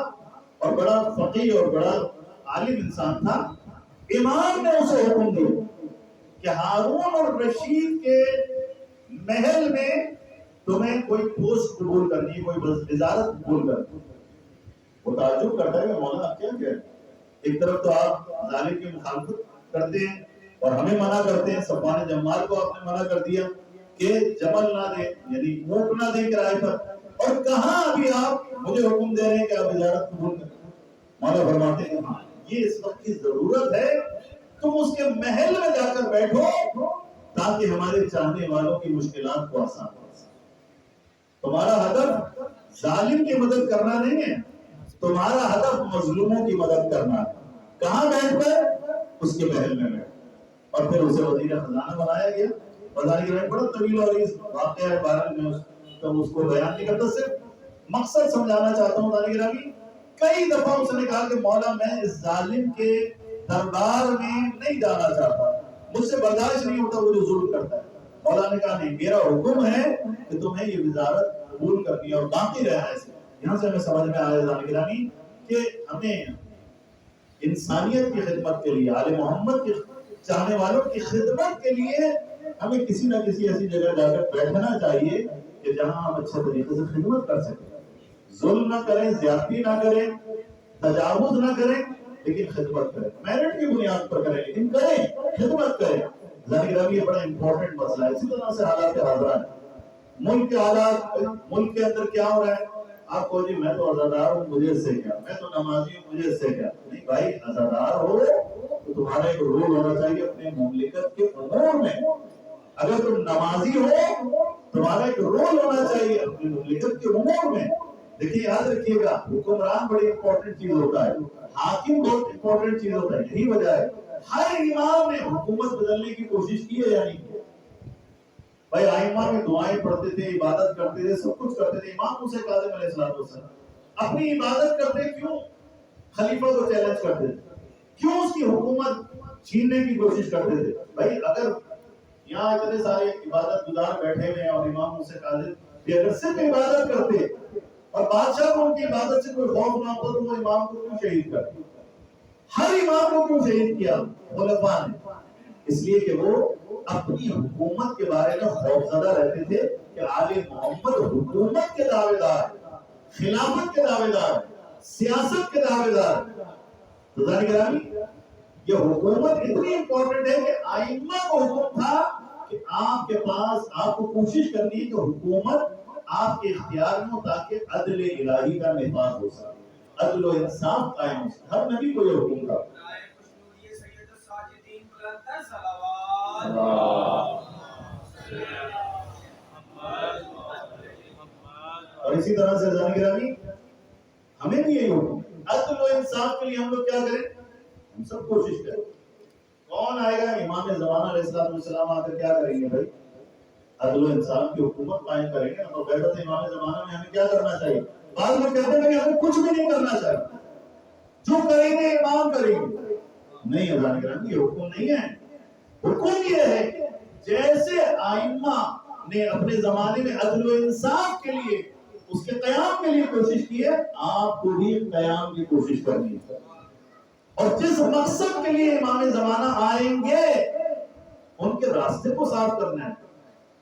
اور بڑا فقیہ اور بڑا عالم انسان تھا. امام نے اسے حکم دیا کہ ہارون اور رشید کے محل میں تمہیں کوئی پوسٹ قبول کرنی, کوئی وزارت قبول کرنی. وہ تعجب کرتا ہے کہ مولانا آپ کیا کہہ رہے ہیں, ایک طرف تو آپ ظالم کی مخالفت کرتے ہیں اور ہمیں منع کرتے ہیں. صفوان جمال کو آپ نے منع کر دیا کہ جمل نہ دے, یعنی اونٹ نہ دے کرائے پر, اور کہاں ابھی آپ مجھے حکم دے رہے ہیں کہ آپ وزارت قبول کریں. مولا فرماتے ہیں ہاں یہ اس وقت کی ضرورت ہے, تم اس کے محل میں جا کر بیٹھو تاکہ ہمارے چاہنے والوں کی مشکلات کو آسان ہو. تمہارا ہدف ظالم کی مدد کرنا نہیں ہے, تمہارا ہدف مظلوموں کی مدد کرنا ہے. کہاں بیٹھ کر؟ اس کے محل میں بیٹھ. اور پھر اسے وزیر خزانہ بنایا گیا. بتائیے بڑا طویل اور اس واقعہ ہے بارے میں اس کو بیان نہیں کرتا, صرف مقصد سمجھانا چاہتا ہوں. کئی دفعہ اس نے کہا کہ مولا میں اس ظالم کے دربار میں نہیں جانا چاہتا، مجھ سے برداشت نہیں ہوتا وہ جو ظلم کرتا ہے۔ مولا نے کہا نہیں، میرا حکم ہے کہ تمہیں یہ وزارت قبول کرنی ہے اور باقی رہنا ہے۔ یہاں سے ہمیں سمجھ میں آیا جانے گرامی کہ ہمیں انسانیت کی خدمت کے لیے، آل محمد کے چاہنے والوں کی خدمت کے لیے ہمیں کسی نہ کسی ایسی جگہ جا کر بیٹھنا چاہیے کہ جہاں ہم اچھے طریقے سے خدمت کر سکیں، ظلم نہ کریں، زیادتی نہ کریں، تجاوز نہ کریں، لیکن خدمت کریں، میرٹ کی بنیاد پر کریں، لیکن کریں، خدمت کریں۔ ظاہر یہ بڑا امپورٹنٹ مسئلہ ہے۔ اسی طرح سے حالات حاضرہ ہے، ملک کے حالات، ملک کے اندر کیا ہو رہا ہے؟ آپ کو جی میں تو عزادار ہوں، مجھے اس سے کیا، میں تو نمازی ہوں، مجھے اس سے کیا؟ نہیں بھائی، عزادار ہو تو تمہارا ایک رول ہونا چاہیے اپنے مملکت کے امور میں۔ اگر تم نمازی ہو تمہارا ایک رول ہونا چاہیے اپنی مملکت کے امور میں۔ دیکھیے یاد رکھیے گا، حکمران بڑی امپورٹنٹ چیز ہوتا ہے، حاکم بہت امپورٹنٹ چیز ہوتا ہے۔ یہی وجہ ہے ہر امام نے حکومت بدلنے کی کوشش کی ہے یا نہیں کی؟ بھائی ائمہ میں دعائیں پڑھتے تھے، عبادت کرتے تھے، سب کچھ کرتے تھے۔ امام موسیٰ کاظم علیہ السلام اپنی عبادت کرتے کیوں خلیفہ کو چیلنج کرتے تھے؟ کیوں اس کی حکومت چھیننے کی کوشش کرتے تھے؟ بھائی اگر یہاں اتنے سارے عبادت گزار بیٹھے ہوئے ہیں اور امام موسیٰ کاظم بھی اگر صرف عبادت کرتے اور بادشاہ کو ان کی عبادت سے کوئی خوف نہ ہوتا تو وہ امام کو کیوں شہید کرتے؟ ہر امام کو کیوں شہید کیا خلفاء نے؟ اس لیے کہ وہ اپنی حکومت کے بارے میں خوفزدہ رہتے تھے کہ آل محمد حکومت کے دعوے دار، خلافت کے دعوے دار، سیاست کے دعوے دار۔ تو ذرا گرامی یہ حکومت اتنی امپورٹنٹ ہے کہ ائمہ کو حکم تھا کہ آپ کے پاس آپ کو کوشش کرنی ہے کہ حکومت آپ کے اختیار میں ہو تاکہ عدل الہی کا نفاذ ہو سکے، عدل و انصاف قائم ہو سکے۔ ہر نبی کو یہ حکم تھا۔ اور اسی طرح سے ذرا گرامی ہمیں بھی یہی حکم ہے، عدل و انصاف کے لیے ہم لوگ کیا کریں؟ ہم سب کوشش کریں۔ کون آئے گا؟ امام زمانہ علیہ السلام آ کر کیا کریں گے بھائی؟ عدل و انصاف کی حکومت قائم کریں گے۔ تو غیرت امام زمانہ میں ہمیں کیا کرنا چاہیے؟ بعض لوگ کہتے ہیں کہ ہمیں کچھ بھی نہیں کرنا چاہیے، جو کریں گے امام کریں گے۔ نہیں اذان کرام، یہ حکم نہیں ہے۔ حکم یہ ہے کہ جیسے ائمہ نے اپنے زمانے میں عدل و انصاف کے لیے، اس کے قیام کے لیے کوشش کی ہے، آپ کو بھی قیام کی کوشش کرنی ہے۔ اور جس مقصد کے لیے امام زمانہ آئیں گے ان کے راستے کو صاف کرنا ہے،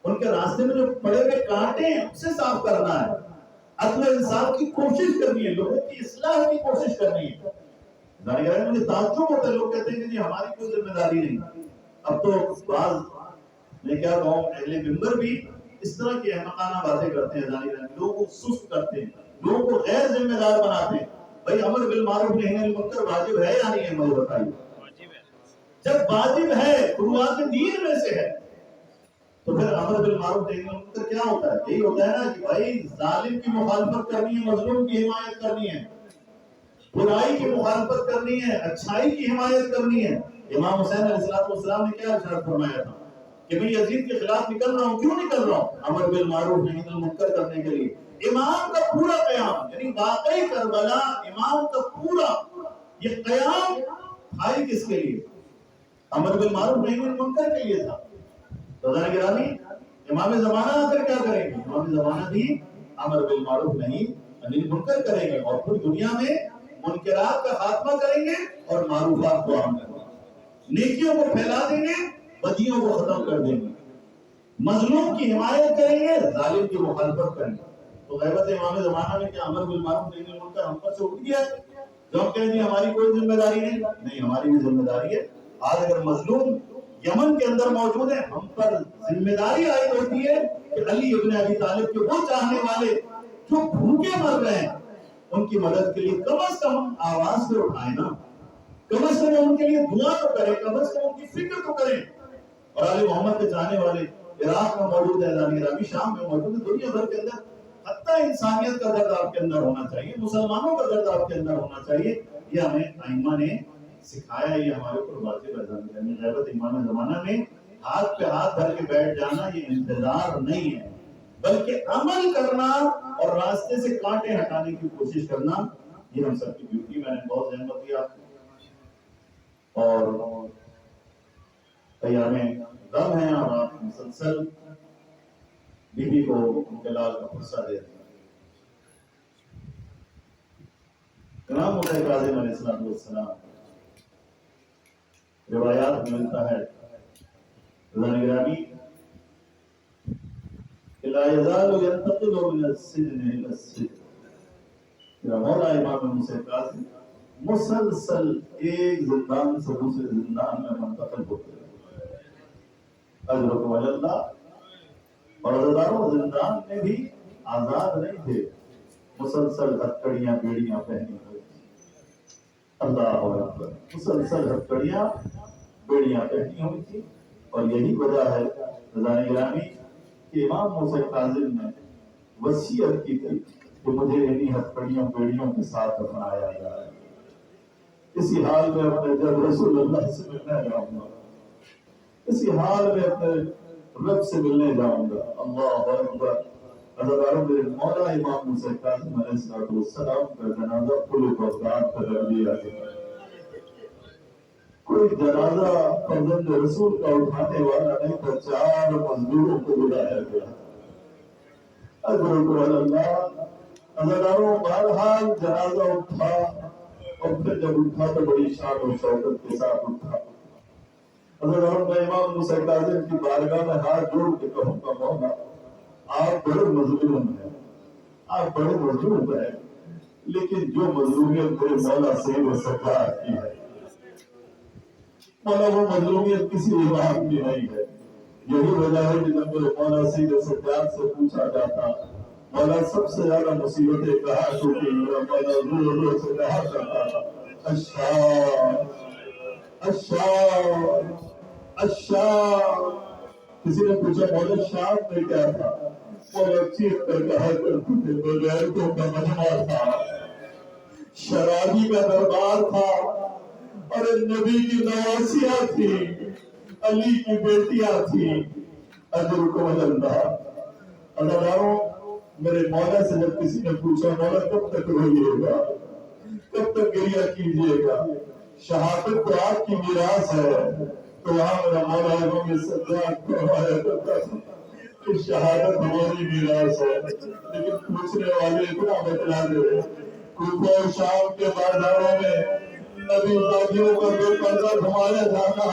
ان کے راستے میں جو پڑے ہوئے کانٹے ہیں اسے صاف کرنا ہے، عدل و انصاف کی کوشش کرنی ہے، لوگوں کی اصلاح کی کوشش کرنی ہے۔ مجھے تعجب ہوتا ہے، لوگ کہتے ہیں کہ ہماری کوئی ذمہ داری نہیں۔ اب تو بعض میں کیا کہوں اہل منبر بھی اس طرح کی احمقانہ باتیں کرتے ہیں، لوگوں کو سست کرتے ہیں، لوگوں کو غیر ذمہ دار بناتے ہیں۔ بھائی امر بالمعروف نہی عن المنکر واجب ہے یا نہیں ہے؟ مجھے بتائیے۔ جب واجب ہے فروعات دین میں سے ہے تو پھر امر بالمعروف نہی عن المنکر کیا ہوتا ہے؟ یہی ہوتا ہے نا کہ بھائی ظالم کی مخالفت کرنی ہے، مظلوم کی حمایت کرنی ہے، برائی کی مخالفت کرنی ہے، اچھائی کی حمایت کرنی ہے۔ امام حسین علیہ السلام نے کیا ارشاد فرمایا تھا کہ میں یزید کے خلاف نکل رہا ہوں، کیوں نکل رہا ہوں؟ امر بالمعروف نہی عن المنکر کرنے کے لیے۔ امام کا پورا قیام، یعنی واقعی کربلا امام کا پورا یہ قیام بھائی کس کے لیے؟ امر بالمعروف نہی عن المنکر کے لیے تھا۔ تو ذرا گرامی امام زمانہ آ کر کیا کریں گے؟ امام زمانہ بھی امر بالمعروف نہی عن المنکر کریں گے اور پوری دنیا میں منکرات کا خاتمہ کریں گے اور معروفات کو عام کریں گے، نیکیوں کو پھیلا دیں گے، بدیوں کو ختم کر دیں گے، مظلوم کی حمایت کریں گے، ظالم کی مخالفت کریں گے۔ تو غیبت امام زمانہ میں کیا امر بالمعروف نہی عن المنکر ہم پر سے اٹھ گیا؟ جو ہم کہیں گے ہماری کوئی ذمہ داری نہیں، ہماری بھی ذمہ داری ہے۔ آج اگر مظلوم یمن کے اندر موجود ہیں، ہم پر ذمہ داری عائد ہوتی ہے کہ علی ابن ابی طالب کے وہ چاہنے والے جو بھوکے مر رہے ہیں ان کی مدد کے لیے کم از کم آواز سے اٹھائیں نا، کم از کم ان کے لیے دعا تو کریں، کم از کم ان کی فکر تو کریں۔ اور آل محمد کے چاہنے والے عراق میں موجود ہے، ابھی شام میں موجود ہے، دنیا بھر کے اندر، حتیٰ انسانیت کا درد آپ کے اندر ہونا چاہیے، مسلمانوں کا درد آپ کے اندر ہونا چاہیے۔ یہ ہمیں ائمہ نے سکھایا، یہ ہمارے اوپر واجب ہے۔ غیبت امام زمانہ میں ہاتھ پہ ہاتھ دھر کے بیٹھ جانا یہ انتظار نہیں ہے، بلکہ عمل کرنا اور راستے سے کانٹے ہٹانے کی کوشش کرنا یہ ہم سب کی ڈیوٹی، میں نے بہت زحمت دی آپ کو، اور ایام غم ہیں اور آپ مسلسل بیوی کو ان کے لال کا غصہ دے دیں۔ امام حسین کاظم علیہ السلام روایات میں ملتا ہے رضوان گرامی لا يزال ينتقل من السجن الى السجن، میرا مولا امام حسین کاظم مسلسل ایک زندان سے دوسرے زندان میں منتقل ہوتے رہے، اجرکم اللہ، اور عزاداروں زندان میں بھی آزاد نہیں تھے، مسلسل ہتھکڑیاں بیڑیاں پہنی ہوئی، اللہ اکبر، مسلسل ہتھکڑیاں بیڑیاں پہنی ہوئی تھی۔ اور یہی وجہ ہے رضوان گرامی کہ امام حسین کاظم نے وصیت کی تھی کہ مجھے انہی ہتھکڑیوں بیڑیوں کے ساتھ اپنایا جائے، اسی حال میں اپنے جب رسول اللہ سے ملنے جاؤں گا، اسی حال میں اپنے رب سے ملنے جاؤں گا، اللہ اکبر۔ عزاداروں میرے مولا امام حسین کاظم علیہ السلام کا جنازہ پل بغداد پر رکھ دیا گیا۔ کوئی جنازہ فرزند رسول کا اٹھانے والا نہیں تھا، 4 مزدوروں کو بلایا گیا، اجرکم اللہ۔ عزاداروں بہرحال جنازہ اٹھا، اور پھر جب اٹھا تو بڑی شان و شوکت کے ساتھ اٹھا۔ عزاداروں میں امام حسین کاظم کی بارگاہ میں ہاتھ جوڑ کے کہوں گا، مولا آپ بڑے مظلوم ہیں، آپ بڑے مظلوم ہیں، لیکن جو مظلومیت میرے مولا سید سرکار کی ہے، مولا وہ مظلومیت کسی امام کی نہیں ہے۔ یہی وجہ ہے کہ جب میرے مولا سید سرکار سے پوچھا جاتا، مولا سب سے زیادہ مصیبتیں کہاں چھوٹی، میرا مولا زور زور سے کہا کرتا تھا اشار اشار اشار۔ کسی نے پوچھا مولا شام میں کیا تھا، مولا چیخ کر کہا کرتے تھے بغیرتوں کا مجمع تھا، شرابی کا دربار تھا، اور نبی کی نواسیاں تھی، علی کی بیٹیاں تھی، اجرکم اللہ۔ عزاداروں میرے مولا سے جب کسی نے پوچھا مولا کب تک روئیے گا، کب تک گریہ کیجیے گا، شہادت تو آپ کی میراث ہے، تو وہاں میرا مولا امام سجاد فرمایا کرتا تھا کہ شہادت ہماری میراث ہے، لیکن پوچھنے والے اتنا بتلا دے، کوفہ و شام کے بازاروں میں نبی زادیوں کا بے پردہ گھمایا جانا،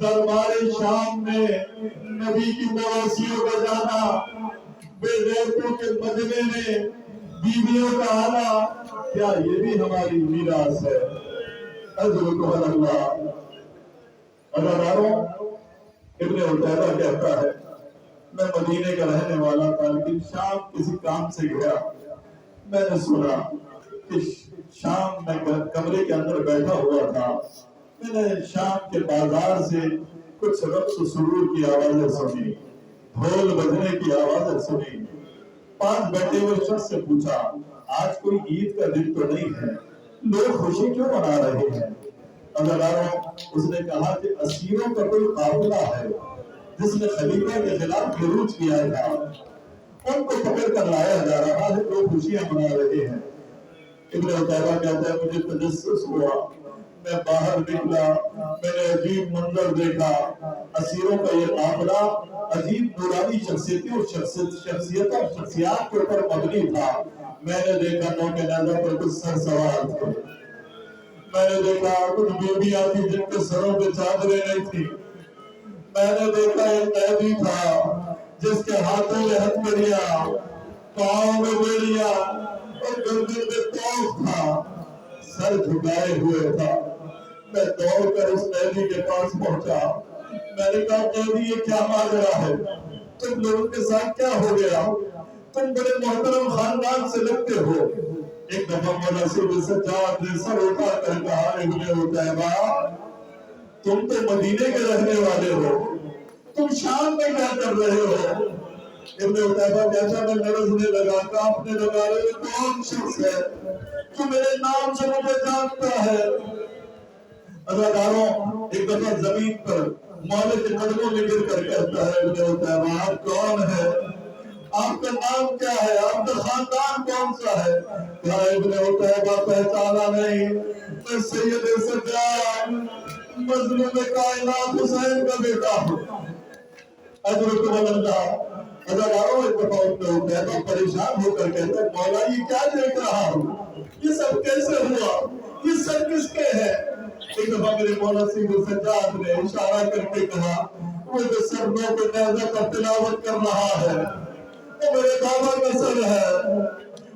دربار شام میں نبی کی نواسیوں کا جانا، بے غیرتوں کے مجمع میں بیویوں کا آنا، کیا یہ بھی ہماری میراث ہے؟ اجرکم اللہ۔ عزاداروں ابن عتیبہ کہتا ہے میں مدینے کا رہنے والا تھا، لیکن شام کسی کام سے گیا، میں نے سنا کہ شام میں کمرے کے اندر بیٹھا ہوا تھا، میں نے شام کے بازار سے کچھ رقص و سرور کی آوازیں سنی، ڈھول بجنے کی آوازیں سنی۔ پاس بیٹھے ہوئے شخص سے پوچھا آج کوئی عید کا دن تو نہیں ہے، لوگ خوشی کیوں منا رہے ہیں؟ عزاداروں اس نے کہا کہ اسیروں کا کوئی قافلہ ہے جس نے خلیفہ کے خلاف خروج کیا تھا، ان کو پکڑ کر لایا جا رہا ہے، لوگ خوشیاں منا رہے ہیں۔ ابن عتیبہ کہتا ہے مجھے تجسس ہوا، میں باہر نکلا، میں نے عجیب منظر دیکھا، اسیروں کا یہ قافلہ عجیب نورانی شخصیتوں اور شخصیات کے اوپر مبنی تھا۔ میں نے دیکھا نو کے نازہ پر کچھ سر سوار تھے، میں نے دیکھا کچھ بیویاں تھی جن کے سروں پہ چادریں نہیں تھی، میں نے دیکھا ایک قیدی تھا جس کے ہاتھوں میں ہتھکڑیاں، پاؤں میں بیڑیاں اور گردن میں توق تھا، سر جھکائے ہوئے تھا۔ میں دوڑ کر اس قیدی کے پاس پہنچا، میں نے کہا قیدی یہ کیا ماجرا ہے، تم لوگوں کے ساتھ کیا ہو گیا، تم بڑے محترم خاندان سے لگتے ہو۔ ایک دفعہ مولا سید سجاد نے سر اٹھا کر کہا ابن عتیبہ تم تو مدینے کے رہنے والے ہو، تم شام میں کیا کر رہے ہو؟ ابن عتیبہ کہتا میں لرزنے لگا، کانپنے لگا، یہ کون شخص ہے جو میرے نام سے مجھے جانتا ہے؟ عزاداروں ایک دفعہ زمین پر مولا کے قدموں میں گر کر کہتا ہے ابن عتیبہ آپ کون ہے؟ آپ کا نام کیا ہے؟ آپ کا خاندان کون سا ہے؟ کہا ابن عتیبہ پہچانا نہیں، میں سید سجاد مظلوم کائنات حسین کا بیٹا ہوں۔ اجرکم اللہ۔ اداکاروں اتفاق میں ہوتا ہے تو پریشان ہو کر کہتے ہیں مولا یہ کیا دیکھ رہا ہوں؟ یہ سب کیسے ہوا؟ یہ سب کس کے ہیں؟ ایک دفعہ میرے مولا سید سجاد نے اشارہ کر کے کہا وہ جو سر میں کے نیزہ کا تلاوت کر رہا ہے وہ میرے بابا کا سر ہے،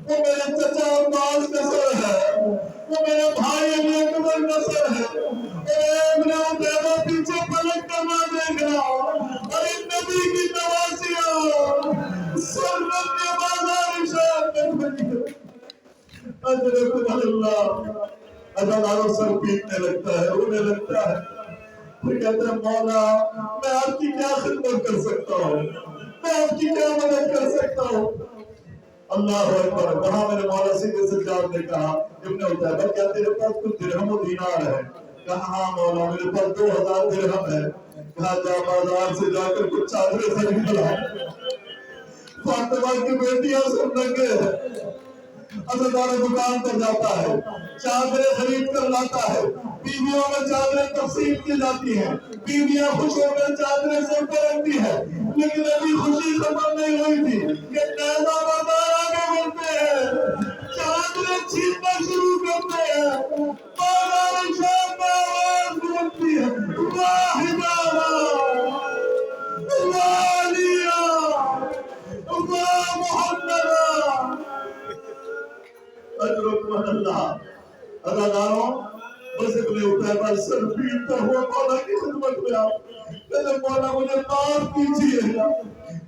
وہ میرے چچا عباس کا سر ہے، وہ میرے بھائی علی اکبر کا سر ہے۔ ابن عتیبہ پیچھے پلٹ کر نہ دیکھنا، اور نبی کی نوازیاں سرمت کے بازار شاہ کر بنی۔ اجرکم اللہ۔ اداکاروں سر پیٹنے لگتا ہے، رونے لگتا ہے، پھر کہتے ہیں مولا میں آپ کی کیا خدمت کر سکتا ہوں، میں آپ کی کیا مدد کر سکتا ہوں؟ اللہ اکبر۔ وہاں میرے مولا سید سجاد نے کہا ابن عتیبہ کیا تیرے پاس کچھ درہم و دینار ہے؟ کہا ہاں مولا میرے پاس 2000 درہم ہے۔ کہا جا بازار سے جا کر کچھ چادریں خرید لا، فاطمہ کی بیٹیاں سب ننگے ہیں۔ عزادار دکان پر جاتا ہے، چادریں خرید کر لاتا ہے، بیویوں میں چادریں تقسیم کی جاتی ہیں، بیویاں خوش ہو کر چادریں سر پر رکھتی ہے، لیکن ابھی خوشی ختم نہیں ہوئی تھی کہ نیزہ بردار آگے بڑھتے ہیں، چادریں چھیننا شروع کرتے ہیں، بازار شام میں آواز گونجتی ہے واحدہ والیہ محمد۔ اجرکم اللہ۔ اداکاروں بس ابن عتیبہ سر پیٹتا ہوا مولا کی خدمت میں آؤ، کہتے مولا مجھے معاف کیجیے،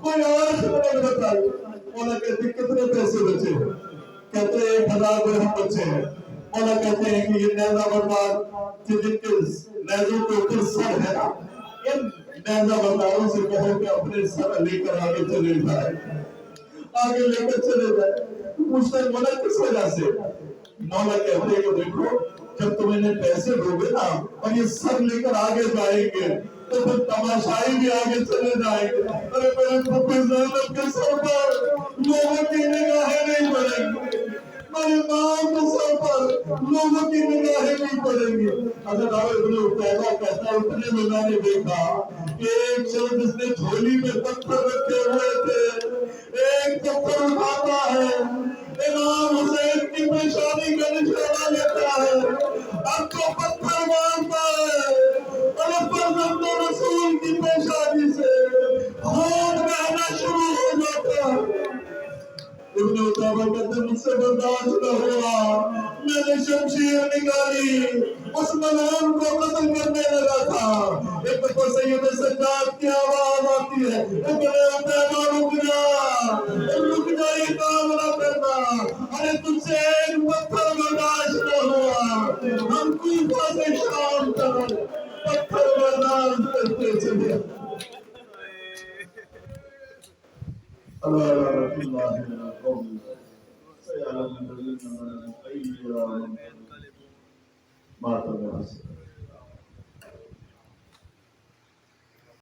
کوئی اور خدمت بتائیے۔ مولا کہتے کتنے پیسے بچے ہیں؟ کہتے 1000 درہم بچے ہیں۔ مولا کہتے ہیں کہ یہ نیزہ بردار جن کے نیزوں کے اوپر سر ہے نا، ان نیزہ برداروں سے کہو کہ اپنے سر لے کر آگے چلے جائے، آگے لے کر چلے جائے۔ پوچھتے ہیں مولا کس وجہ سے؟ مولا کہتے ہیں کہ دیکھو جب تم انہیں پیسے دو گے نا اور یہ سر لے کر آگے جائیں گے تو پھر تماشائی بھی آگے چلے جائیں گے۔ ارے میرے پھوپھی زینب کے سر پر لوگوں کی نگاہیں نہیں پڑیں گی، میری ماں کے سر پر لوگوں کی نگاہیں نہیں پڑیں گی۔ حضرت ابن عتیبہ کہتا ہے اتنے میں میں نے دیکھا کہ ایک شخص جس نے جھولی میں پتھر رکھے ہوئے تھے ایک پتھر اٹھاتا ہے، امام حسین کی پیشانی کا نشانہ لیتا ہے، اب تو پتھر مارتا ہے اور فرزند رسول کی پیشانی سے خون بہنا شروع ہو جاتا ہے۔ ابن عتیبہ کہتے مجھ سے برداشت نہ ہوا، میں نے شمشیر نکالی، اس ملعون کو قتل کرنے لگا تھا۔ ایک دفعہ سید سجاد کی آواز آتی ہے ابن عتیبہ رک جا یہ کام نہ کرنا، ارے تجھ سے ایک پتھر برداشت نہ ہوا۔ ہم کوفہ سے شام تک پتھر برداشت کرتے چلے۔ اللہ رسول اللہ قوم سيعلم الذين من أي مات